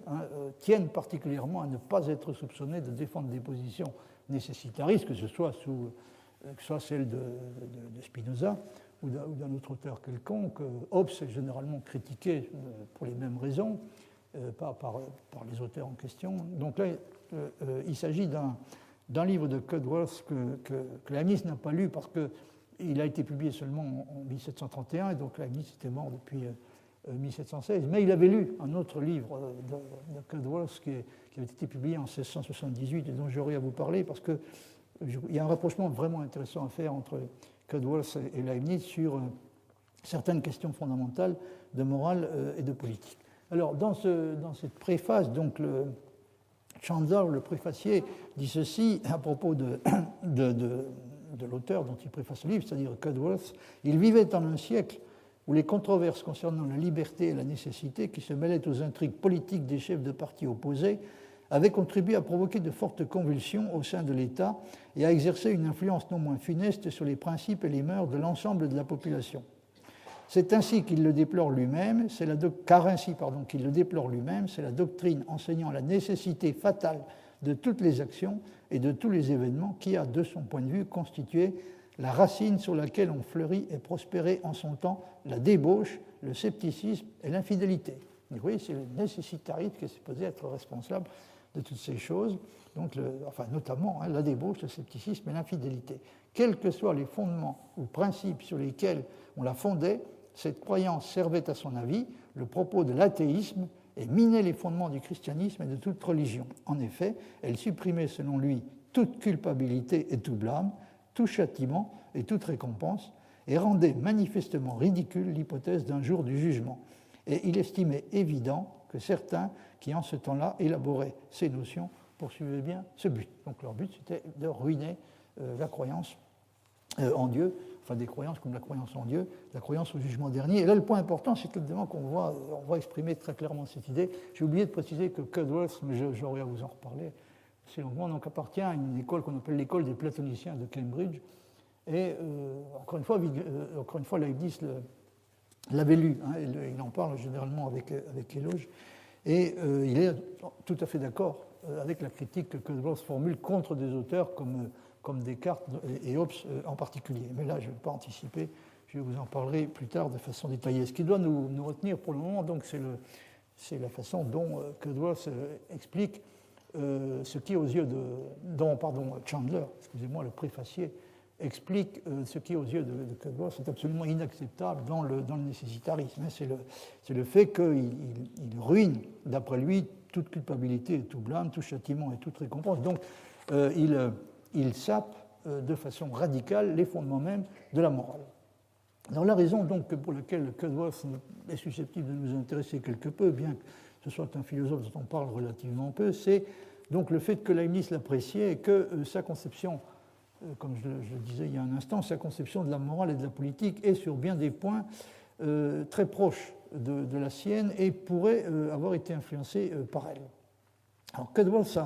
Speaker 1: tiennent particulièrement à ne pas être soupçonnés de défendre des positions nécessitaristes, que ce soit celle de Spinoza ou d'un autre auteur quelconque. Hobbes est généralement critiqué pour les mêmes raisons par les auteurs en question. Donc là, il s'agit d'un livre de Cudworth que Leibniz n'a pas lu parce qu'il a été publié seulement en 1731, et donc Leibniz était mort depuis 1716, mais il avait lu un autre livre de Cudworth qui avait été publié en 1678 et dont j'aurai à vous parler parce qu'il y a un rapprochement vraiment intéressant à faire entre Cudworth et Leibniz sur certaines questions fondamentales de morale et de politique. Alors, dans cette préface, donc, Chandler, le préfacier, dit ceci à propos de l'auteur dont il préface le livre, c'est-à-dire Cudworth. Il vivait en un siècle où les controverses concernant la liberté et la nécessité, qui se mêlaient aux intrigues politiques des chefs de partis opposés, avaient contribué à provoquer de fortes convulsions au sein de l'État et à exercer une influence non moins funeste sur les principes et les mœurs de l'ensemble de la population. C'est ainsi qu'il le déplore lui-même, car ainsi qu'il le déplore lui-même, c'est la doctrine enseignant la nécessité fatale de toutes les actions et de tous les événements qui a, de son point de vue, constitué la racine sur laquelle ont fleuri et prospéré en son temps la débauche, le scepticisme et l'infidélité. Vous voyez, c'est le nécessitarisme qui est supposé être responsable de toutes ces choses, donc notamment la débauche, le scepticisme et l'infidélité. Quels que soient les fondements ou principes sur lesquels on la fondait, cette croyance servait à son avis le propos de l'athéisme et minait les fondements du christianisme et de toute religion. En effet, elle supprimait selon lui toute culpabilité et tout blâme, tout châtiment et toute récompense, et rendait manifestement ridicule l'hypothèse d'un jour du jugement. Et il estimait évident que certains qui, en ce temps-là, élaboraient ces notions, poursuivaient bien ce but. Donc leur but, c'était de ruiner la croyance en Dieu, enfin des croyances comme la croyance en Dieu, la croyance au jugement dernier. Et là, le point important, c'est évidemment qu'on voit exprimer très clairement cette idée. J'ai oublié de préciser que Cudworth, mais j'aurai à vous en reparler assez longuement, donc appartient à une école qu'on appelle l'école des platoniciens de Cambridge. Et encore une fois, Leibniz l'avait lu, hein, il en parle généralement avec éloge, et il est tout à fait d'accord avec la critique que Cudworth formule contre des auteurs comme Descartes et Hobbes en particulier. Mais là, je ne vais pas anticiper, je vous en parlerai plus tard de façon détaillée. Ce qui doit nous retenir pour le moment, donc, c'est la façon dont Cudworth explique ce qui, aux yeux Chandler, excusez-moi, le préfacier, explique ce qui, aux yeux de Cudworth, est absolument inacceptable dans le nécessitarisme. C'est le fait qu'il ruine, d'après lui, toute culpabilité et tout blâme, tout châtiment et toute récompense. Donc, il sape de façon radicale les fondements même de la morale. Alors, la raison donc, pour laquelle Cudworth est susceptible de nous intéresser quelque peu, bien que ce soit un philosophe dont on parle relativement peu, c'est donc le fait que Leibniz l'appréciait et que sa conception, comme je le disais il y a un instant, sa conception de la morale et de la politique est sur bien des points très proche de la sienne et pourrait avoir été influencée par elle. Alors Cudworth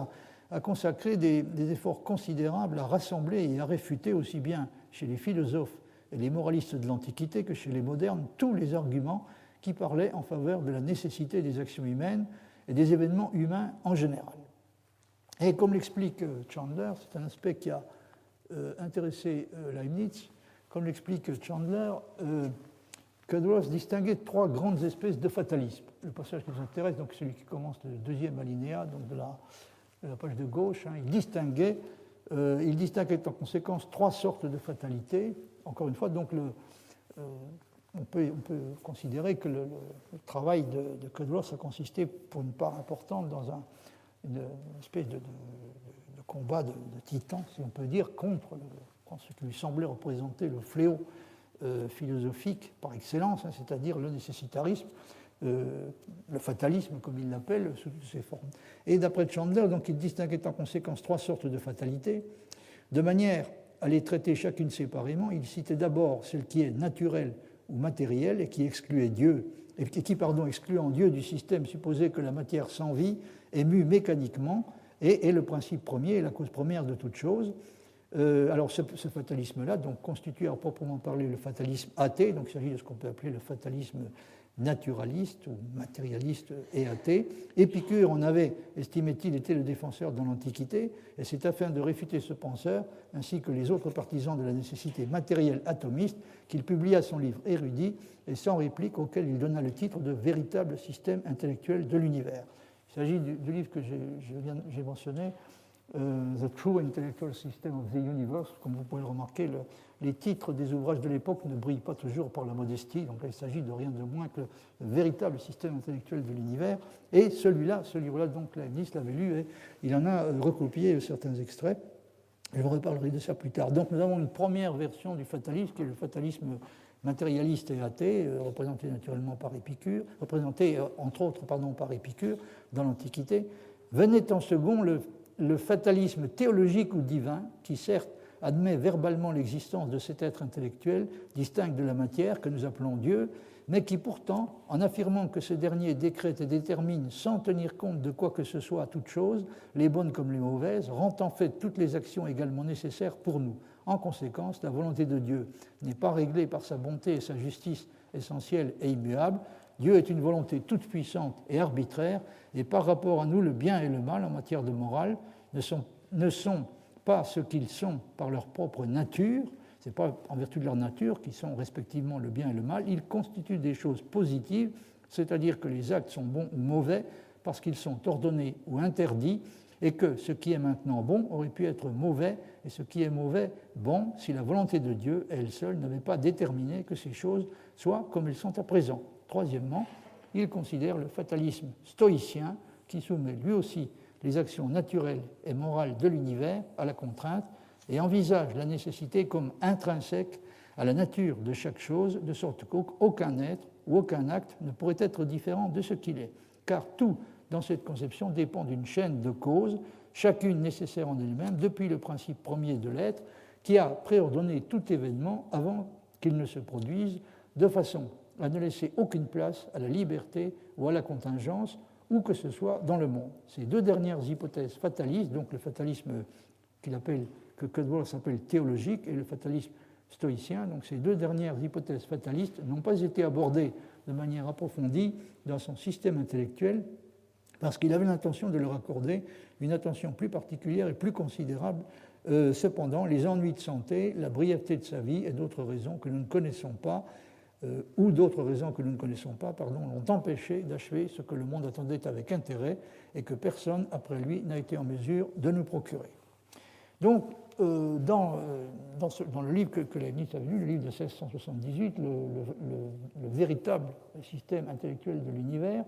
Speaker 1: a consacré des efforts considérables à rassembler et à réfuter aussi bien chez les philosophes et les moralistes de l'Antiquité que chez les modernes tous les arguments qui parlaient en faveur de la nécessité des actions humaines et des événements humains en général. Et comme l'explique Chandler, c'est un aspect qui a intéressé Leibniz, comme l'explique Chandler, Cudworth distinguait trois grandes espèces de fatalisme. Le passage qui nous intéresse, donc celui qui commence le deuxième alinéa, donc de la page de gauche, hein, il distinguait en conséquence trois sortes de fatalité. Encore une fois, donc on peut considérer que le travail de Cudworth a consisté pour une part importante dans une espèce de combat de titan, si on peut dire, contre ce qui lui semblait représenter le fléau philosophique par excellence, hein, c'est-à-dire le nécessitarisme, le fatalisme, comme il l'appelle, sous toutes ses formes. Et d'après Chandler, donc, il distinguait en conséquence trois sortes de fatalités. De manière à les traiter chacune séparément, il citait d'abord celle qui est naturelle ou matérielle et qui excluait Dieu, excluant Dieu du système supposé que la matière sans vie est mue mécaniquement et est le principe premier et la cause première de toute chose. Alors ce fatalisme-là donc, constitue à proprement parler le fatalisme athée, donc il s'agit de ce qu'on peut appeler le fatalisme naturaliste ou matérialiste et athée. Épicure en avait, estimait-il, été le défenseur dans l'Antiquité, et c'est afin de réfuter ce penseur, ainsi que les autres partisans de la nécessité matérielle atomiste, qu'il publia son livre érudit et sans réplique auquel il donna le titre de « Véritable système intellectuel de l'univers ». Il s'agit du livre que j'ai mentionné, The True Intellectual System of the Universe. Comme vous pouvez le remarquer, les titres des ouvrages de l'époque ne brillent pas toujours par la modestie, donc là, il s'agit de rien de moins que le véritable système intellectuel de l'univers. Et ce livre-là, donc Leibniz l'avait lu et il en a recopié certains extraits. Je vous reparlerai de ça plus tard. Donc nous avons une première version du fatalisme, qui est le fatalisme matérialiste et athée, représenté naturellement par Épicure, représenté entre autres par Épicure dans l'Antiquité. Venait en second le fatalisme théologique ou divin, qui certes admet verbalement l'existence de cet être intellectuel distinct de la matière que nous appelons Dieu, mais qui pourtant, en affirmant que ce dernier décrète et détermine sans tenir compte de quoi que ce soit à toute chose, les bonnes comme les mauvaises, rend en fait toutes les actions également nécessaires pour nous. En conséquence, la volonté de Dieu n'est pas réglée par sa bonté et sa justice essentielle et immuable. Dieu est une volonté toute puissante et arbitraire, et par rapport à nous, le bien et le mal en matière de morale ne sont pas ce qu'ils sont par leur propre nature, ce n'est pas en vertu de leur nature qui sont respectivement le bien et le mal, ils constituent des choses positives, c'est-à-dire que les actes sont bons ou mauvais parce qu'ils sont ordonnés ou interdits, et que ce qui est maintenant bon aurait pu être mauvais, et ce qui est mauvais bon si la volonté de Dieu, elle seule, n'avait pas déterminé que ces choses soient comme elles sont à présent. Troisièmement, il considère le fatalisme stoïcien qui soumet lui aussi les actions naturelles et morales de l'univers à la contrainte et envisage la nécessité comme intrinsèque à la nature de chaque chose, de sorte qu'aucun être ou aucun acte ne pourrait être différent de ce qu'il est, car tout dans cette conception dépend d'une chaîne de causes, chacune nécessaire en elle-même, depuis le principe premier de l'être, qui a préordonné tout événement avant qu'il ne se produise, de façon à ne laisser aucune place à la liberté ou à la contingence, où que ce soit dans le monde. Ces deux dernières hypothèses fatalistes, donc le fatalisme que Cudworth appelle théologique et le fatalisme stoïcien, donc ces deux dernières hypothèses fatalistes n'ont pas été abordées de manière approfondie dans son système intellectuel, parce qu'il avait l'intention de leur accorder une attention plus particulière et plus considérable. Cependant, les ennuis de santé, la brièveté de sa vie et d'autres raisons que nous ne connaissons pas, l'ont empêché d'achever ce que le monde attendait avec intérêt et que personne après lui n'a été en mesure de nous procurer. Donc, dans le livre que Leibniz a lu, le livre de 1678, le véritable système intellectuel de l'univers,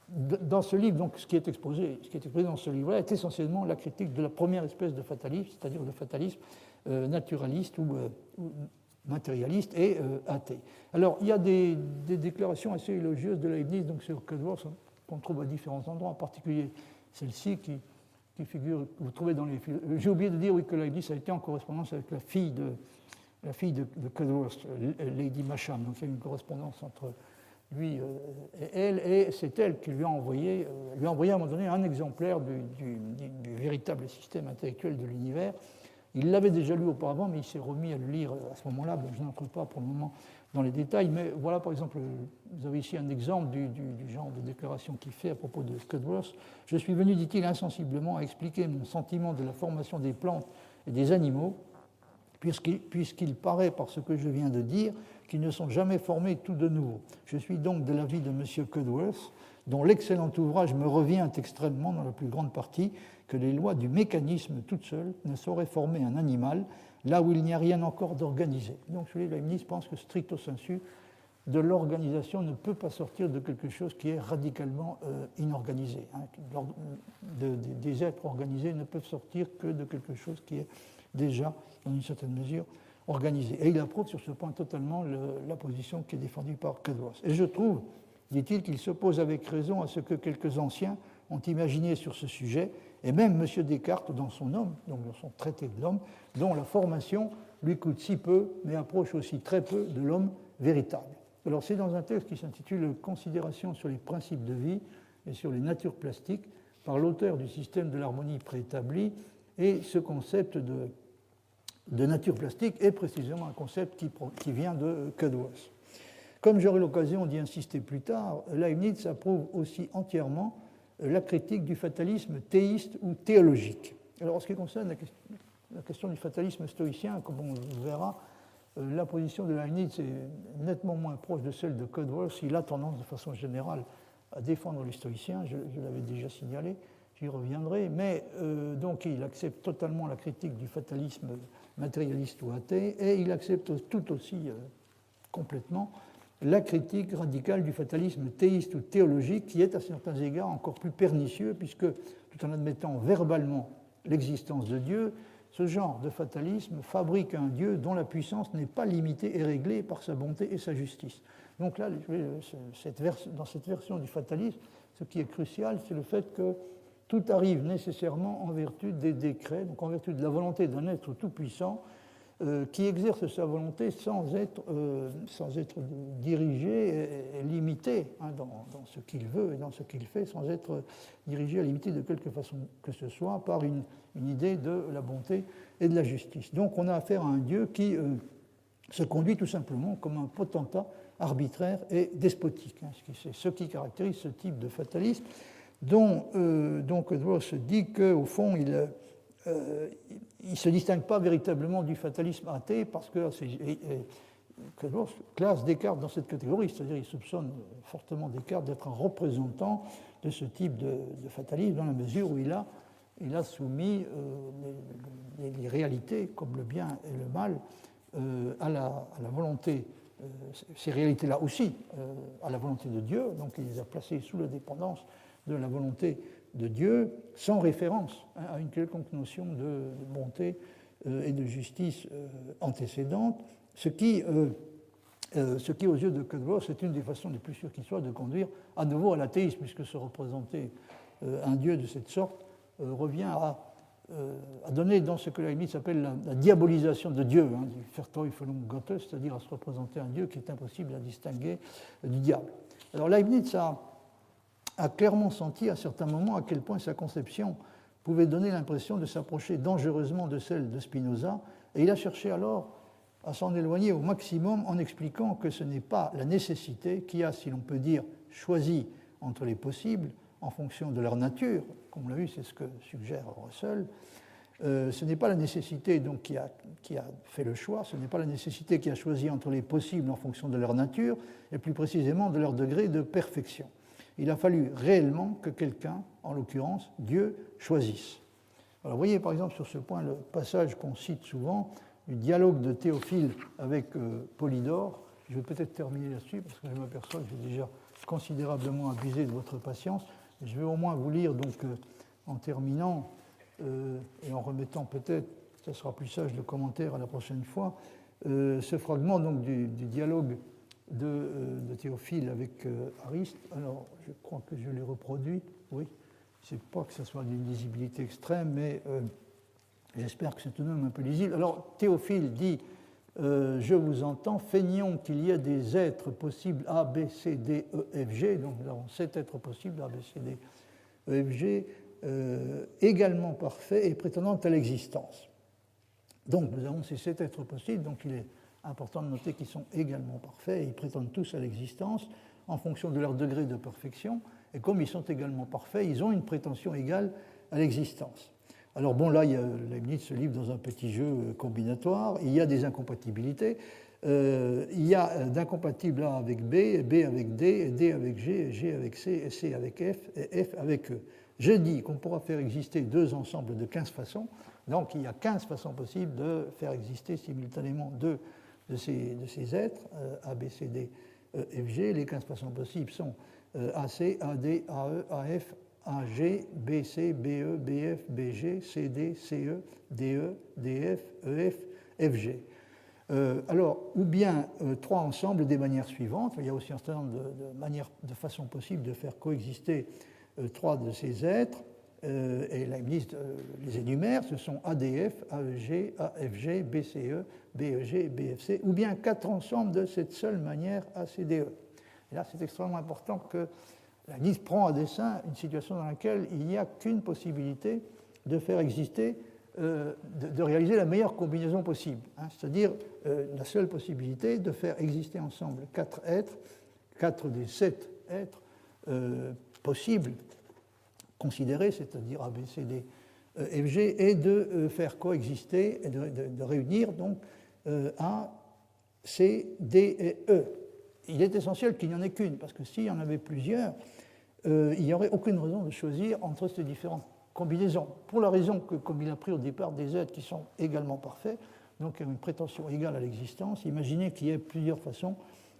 Speaker 1: dans ce livre, donc, ce qui est exposé dans ce livre-là est essentiellement la critique de la première espèce de fatalisme, c'est-à-dire le fatalisme naturaliste ou matérialiste et athée. Alors, il y a des déclarations assez élogieuses de Leibniz donc, sur Cudworth qu'on trouve à différents endroits, en particulier celle-ci qui figure, que vous trouvez dans les... J'ai oublié de dire oui, que Leibniz a été en correspondance avec la fille de Cudworth, Lady Masham. Donc, il y a une correspondance entre lui et elle, et c'est elle qui lui a envoyé à un moment donné un exemplaire du véritable système intellectuel de l'univers. Il l'avait déjà lu auparavant, mais il s'est remis à le lire à ce moment-là. Bon, je n'entre pas pour le moment dans les détails, mais voilà, par exemple, vous avez ici un exemple du genre de déclaration qu'il fait à propos de Cudworth. « Je suis venu, dit-il, insensiblement à expliquer mon sentiment de la formation des plantes et des animaux, puisqu'il paraît, par ce que je viens de dire, qu'ils ne sont jamais formés tout de nouveau. Je suis donc de l'avis de M. Cudworth, dont l'excellent ouvrage me revient extrêmement, dans la plus grande partie, que les lois du mécanisme toutes seules ne sauraient former un animal, là où il n'y a rien encore d'organisé. » Donc, Leibniz pense que stricto sensu, de l'organisation ne peut pas sortir de quelque chose qui est radicalement inorganisé. Des êtres organisés ne peuvent sortir que de quelque chose qui est déjà, dans une certaine mesure, organisé. Et il approuve sur ce point totalement la position qui est défendue par Cudworth. Et je trouve, dit-il, qu'il s'oppose avec raison à ce que quelques anciens ont imaginé sur ce sujet, et même M. Descartes dans son Homme, donc dans son traité de l'homme, dont la formation lui coûte si peu, mais approche aussi très peu de l'homme véritable. Alors c'est dans un texte qui s'intitule « Considérations sur les principes de vie et sur les natures plastiques » par l'auteur du système de l'harmonie préétabli, et ce concept de nature plastique est précisément un concept qui vient de Cudworth. Comme j'aurai l'occasion d'y insister plus tard, Leibniz approuve aussi entièrement la critique du fatalisme théiste ou théologique. Alors, en ce qui concerne la question du fatalisme stoïcien, comme on le verra, la position de Leibniz est nettement moins proche de celle de Cudworth. Il a tendance, de façon générale, à défendre les stoïciens, je l'avais déjà signalé, j'y reviendrai, mais donc il accepte totalement la critique du fatalisme matérialiste ou athée, et il accepte tout aussi complètement la critique radicale du fatalisme théiste ou théologique, qui est à certains égards encore plus pernicieux, puisque, tout en admettant verbalement l'existence de Dieu, ce genre de fatalisme fabrique un Dieu dont la puissance n'est pas limitée et réglée par sa bonté et sa justice. Donc là, dans cette version du fatalisme, ce qui est crucial, c'est le fait que tout arrive nécessairement en vertu des décrets, donc en vertu de la volonté d'un être tout-puissant qui exerce sa volonté sans être dirigé et limité dans ce qu'il veut et dans ce qu'il fait, sans être dirigé et limité de quelque façon que ce soit par une idée de la bonté et de la justice. Donc on a affaire à un Dieu qui se conduit tout simplement comme un potentat arbitraire et despotique. C'est ce qui caractérise ce type de fatalisme dont Edwards se dit qu'au fond, il ne se distingue pas véritablement du fatalisme athée parce que Edwards classe Descartes dans cette catégorie, c'est-à-dire il soupçonne fortement Descartes d'être un représentant de ce type de fatalisme dans la mesure où il a soumis les réalités comme le bien et le mal à la volonté, ces réalités-là aussi, à la volonté de Dieu, donc il les a placées sous la dépendance de la volonté de Dieu, sans référence à une quelconque notion de bonté et de justice antécédente, ce qui, aux yeux de Edwards, c'est une des façons les plus sûres qui soit de conduire à nouveau à l'athéisme, puisque se représenter un Dieu de cette sorte revient à donner dans ce que Leibniz appelle la diabolisation de Dieu, du Verteufelung Gottes, c'est-à-dire à se représenter un Dieu qui est impossible à distinguer du diable. Alors Leibniz a clairement senti à certains moments à quel point sa conception pouvait donner l'impression de s'approcher dangereusement de celle de Spinoza, et il a cherché alors à s'en éloigner au maximum en expliquant que ce n'est pas la nécessité qui a, si l'on peut dire, choisi entre les possibles en fonction de leur nature, comme on l'a vu, c'est ce que suggère Russell, ce n'est pas la nécessité donc, qui a fait le choix, ce n'est pas la nécessité qui a choisi entre les possibles en fonction de leur nature, et plus précisément de leur degré de perfection. Il a fallu réellement que quelqu'un, en l'occurrence Dieu, choisisse. Alors, vous voyez par exemple sur ce point le passage qu'on cite souvent du dialogue de Théophile avec Polydore. Je vais peut-être terminer là-dessus parce que je m'aperçois que j'ai déjà considérablement abusé de votre patience. Je vais au moins vous lire, donc, en terminant et en remettant peut-être, ça sera plus sage, le commentaire à la prochaine fois, ce fragment donc, du dialogue de Théophile avec Ariste. Alors, je crois que je l'ai reproduit, oui. Je ne sais pas que ce soit d'une lisibilité extrême, mais j'espère que c'est tout de même un peu lisible. Alors, Théophile dit je vous entends, feignons qu'il y ait des êtres possibles A, B, C, D, E, F, G. Donc, nous avons 7 êtres possibles A, B, C, D, E, F, G, également parfaits et prétendant à l'existence. Donc, nous avons ces 7 êtres possibles, donc il est important de noter qu'ils sont également parfaits et ils prétendent tous à l'existence en fonction de leur degré de perfection. Et comme ils sont également parfaits, ils ont une prétention égale à l'existence. Alors bon, là, Leibniz se livre dans un petit jeu combinatoire. Il y a des incompatibilités. Il y a d'incompatibles A avec B, B avec D, D avec G, G avec C, C avec F, et F avec E. Je dis qu'on pourra faire exister 2 ensembles de 15 façons. Donc il y a 15 façons possibles de faire exister simultanément 2 de ces êtres, A, B, C, D, E, F, G. Les 15 façons possibles sont AC, AD, AE, AF, AG, BC, BE, BF, BG, CD, CE, DE, DF, EF, FG. Alors, ou bien 3 ensembles des manières suivantes. Il y a aussi un certain nombre de façons possibles de faire coexister 3 de ces êtres. Et Leibniz les énumère. Ce sont ADF, AEG, AFG, BCE, BEG et BFC, ou bien 4 ensembles de cette seule manière ACDE. Et là, c'est extrêmement important que Leibniz prend à dessein une situation dans laquelle il n'y a qu'une possibilité de faire exister, de réaliser la meilleure combinaison possible. C'est-à-dire la seule possibilité de faire exister ensemble 4 êtres, 4 des 7 êtres possibles, considérés, c'est-à-dire A, B, C, D, F, G, et de faire coexister, et de réunir donc A, C, D et E. Il est essentiel qu'il n'y en ait qu'une, parce que s'il y en avait plusieurs, il n'y aurait aucune raison de choisir entre ces différentes combinaisons. Pour la raison que, comme il a pris au départ des êtres qui sont également parfaits, donc une prétention égale à l'existence, imaginez qu'il y ait plusieurs façons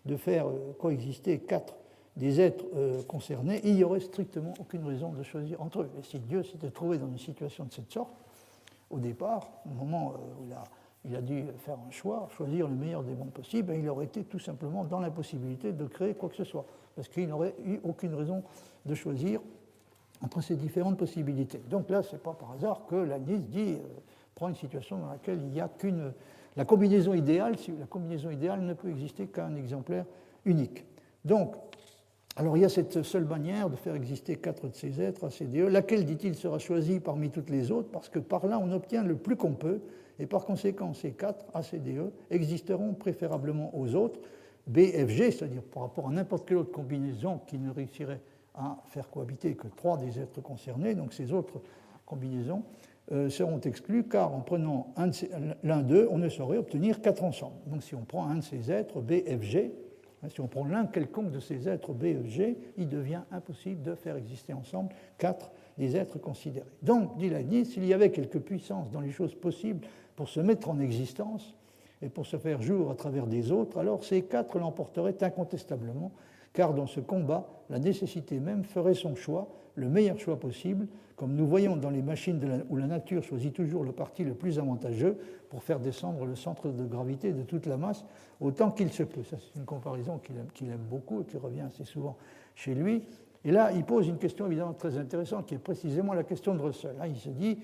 Speaker 1: de faire coexister 4 des êtres concernés, il n'y aurait strictement aucune raison de choisir entre eux. Et si Dieu s'était trouvé dans une situation de cette sorte, au départ, au moment où il a dû faire un choix, choisir le meilleur des mondes possibles, et il aurait été tout simplement dans l'impossibilité de créer quoi que ce soit, parce qu'il n'aurait eu aucune raison de choisir entre ces différentes possibilités. Donc là, ce n'est pas par hasard que Leibniz dit, prend une situation dans laquelle il n'y a qu'une... La combinaison idéale ne peut exister qu'un exemplaire unique. Donc, alors il y a cette seule manière de faire exister 4 de ces êtres, ACDE, laquelle, dit-il, sera choisie parmi toutes les autres, parce que par là, on obtient le plus qu'on peut, et par conséquent, ces 4 ACDE existeront préférablement aux autres, BFG, c'est-à-dire par rapport à n'importe quelle autre combinaison qui ne réussirait à faire cohabiter que 3 des êtres concernés, donc ces autres combinaisons seront exclues, car en prenant l'un d'eux, on ne saurait obtenir 4 ensemble. Donc si on prend un de ces êtres, BFG, si on prend l'un quelconque de ces êtres BFG, il devient impossible de faire exister ensemble 4 des êtres considérés. Donc, dit Leibniz, s'il y avait quelque puissance dans les choses possibles pour se mettre en existence et pour se faire jour à travers des autres, alors ces 4 l'emporteraient incontestablement, car dans ce combat, la nécessité même ferait son choix, le meilleur choix possible, comme nous voyons dans les machines où la nature choisit toujours le parti le plus avantageux pour faire descendre le centre de gravité de toute la masse autant qu'il se peut. Ça, c'est une comparaison qu'il aime beaucoup et qui revient assez souvent chez lui. Et là, il pose une question évidemment très intéressante qui est précisément la question de Russell. Là, il se dit,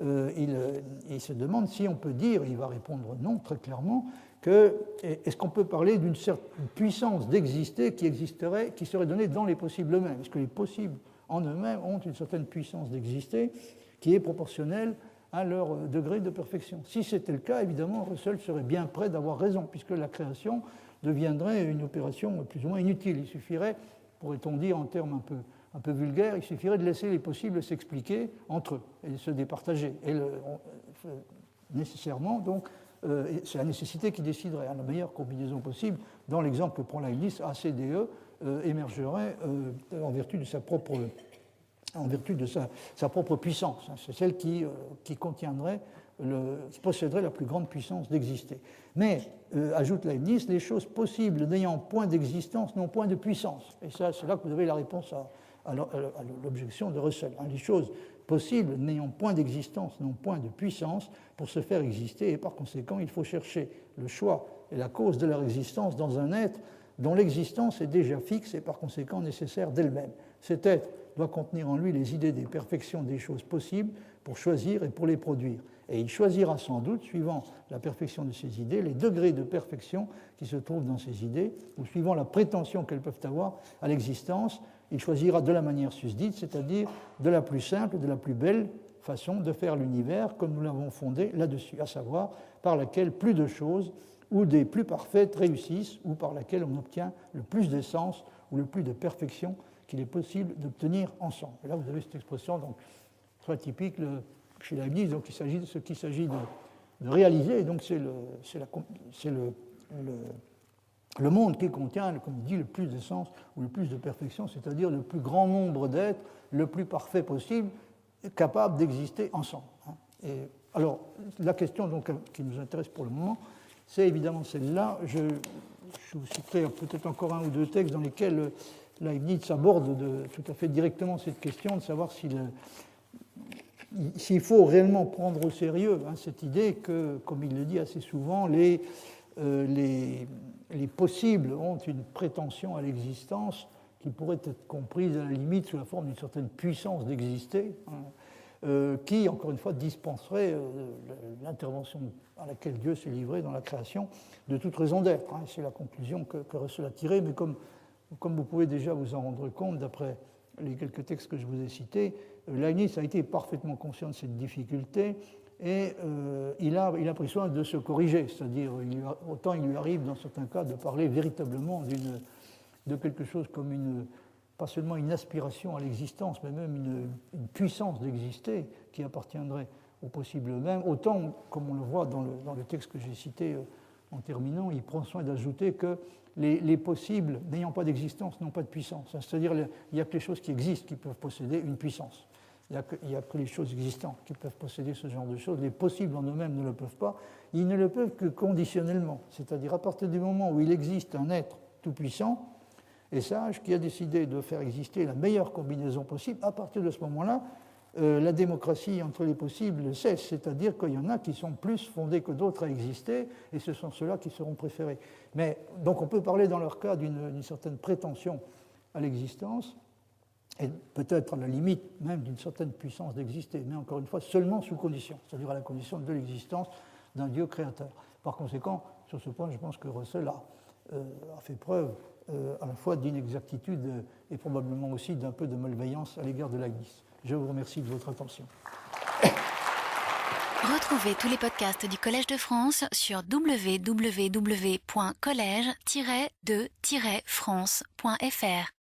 Speaker 1: il se demande si on peut dire, il va répondre non très clairement, est-ce qu'on peut parler d'une certaine puissance d'exister qui serait donnée dans les possibles eux-mêmes? Est-ce que les possibles en eux-mêmes ont une certaine puissance d'exister qui est proportionnelle à leur degré de perfection? Si c'était le cas, évidemment, Russell serait bien près d'avoir raison, puisque la création deviendrait une opération plus ou moins inutile. Il suffirait, pourrait-on dire en termes un peu vulgaires, il suffirait de laisser les possibles s'expliquer entre eux et se départager. Et nécessairement, donc, c'est la nécessité qui déciderait. La meilleure combinaison possible, dans l'exemple que prend Leibniz, ACDE émergerait en vertu de sa propre puissance. C'est celle qui contiendrait, qui posséderait la plus grande puissance d'exister. Mais, ajoute Leibniz, les choses possibles n'ayant point d'existence n'ont point de puissance. Et ça, c'est là que vous avez la réponse à l'objection de Russell. Les choses possibles n'ayant point d'existence n'ont point de puissance pour se faire exister, et par conséquent, il faut chercher le choix et la cause de leur existence dans un être dont l'existence est déjà fixe et par conséquent nécessaire d'elle-même. Cet être doit contenir en lui les idées des perfections des choses possibles pour choisir et pour les produire. Et il choisira sans doute, suivant la perfection de ces idées, les degrés de perfection qui se trouvent dans ces idées, ou suivant la prétention qu'elles peuvent avoir à l'existence, il choisira de la manière susdite, c'est-à-dire de la plus simple, de la plus belle façon de faire l'univers comme nous l'avons fondé là-dessus, à savoir par laquelle plus de choses ou des plus parfaites réussissent, ou par laquelle on obtient le plus d'essence ou le plus de perfection qu'il est possible d'obtenir ensemble. Et là, vous avez cette expression donc, très typique chez Leibniz, donc il s'agit de ce qu'il s'agit de réaliser, et donc c'est le monde qui contient, comme il dit, le plus d'essence ou le plus de perfection, c'est-à-dire le plus grand nombre d'êtres, le plus parfait possible, capables d'exister ensemble. Et alors, la question donc, qui nous intéresse pour le moment, c'est évidemment celle-là. Je vous citerai peut-être encore un ou deux textes dans lesquels Leibniz aborde tout à fait directement cette question de savoir s'il faut réellement prendre au sérieux cette idée que, comme il le dit assez souvent, les possibles ont une prétention à l'existence qui pourrait être comprise à la limite sous la forme d'une certaine puissance d'exister, qui, encore une fois, dispenserait l'intervention à laquelle Dieu s'est livré dans la création de toute raison d'être. C'est la conclusion que Russell a tirée, mais comme vous pouvez déjà vous en rendre compte, d'après les quelques textes que je vous ai cités, Leibniz a été parfaitement conscient de cette difficulté et il a pris soin de se corriger, c'est-à-dire autant il lui arrive dans certains cas de parler véritablement de quelque chose comme pas seulement une aspiration à l'existence, mais même une puissance d'exister qui appartiendrait au possible même, autant, comme on le voit dans le texte que j'ai cité en terminant, il prend soin d'ajouter que les possibles n'ayant pas d'existence n'ont pas de puissance. C'est-à-dire qu'il n'y a que les choses qui existent qui peuvent posséder une puissance. Il n'y a que les choses existantes qui peuvent posséder ce genre de choses. Les possibles en eux-mêmes ne le peuvent pas. Ils ne le peuvent que conditionnellement. C'est-à-dire à partir du moment où il existe un être tout-puissant et sage qui a décidé de faire exister la meilleure combinaison possible, à partir de ce moment-là, la démocratie entre les possibles cesse, c'est-à-dire qu'il y en a qui sont plus fondés que d'autres à exister, et ce sont ceux-là qui seront préférés. Mais, donc on peut parler dans leur cas d'une certaine prétention à l'existence, et peut-être à la limite même d'une certaine puissance d'exister, mais encore une fois seulement sous condition, c'est-à-dire à la condition de l'existence d'un Dieu créateur. Par conséquent, sur ce point, je pense que Russell a fait preuve à la fois d'inexactitude et probablement aussi d'un peu de malveillance à l'égard de Leibniz. Je vous remercie de votre attention.
Speaker 2: Retrouvez tous les podcasts du Collège de France sur www.collège-de-france.fr.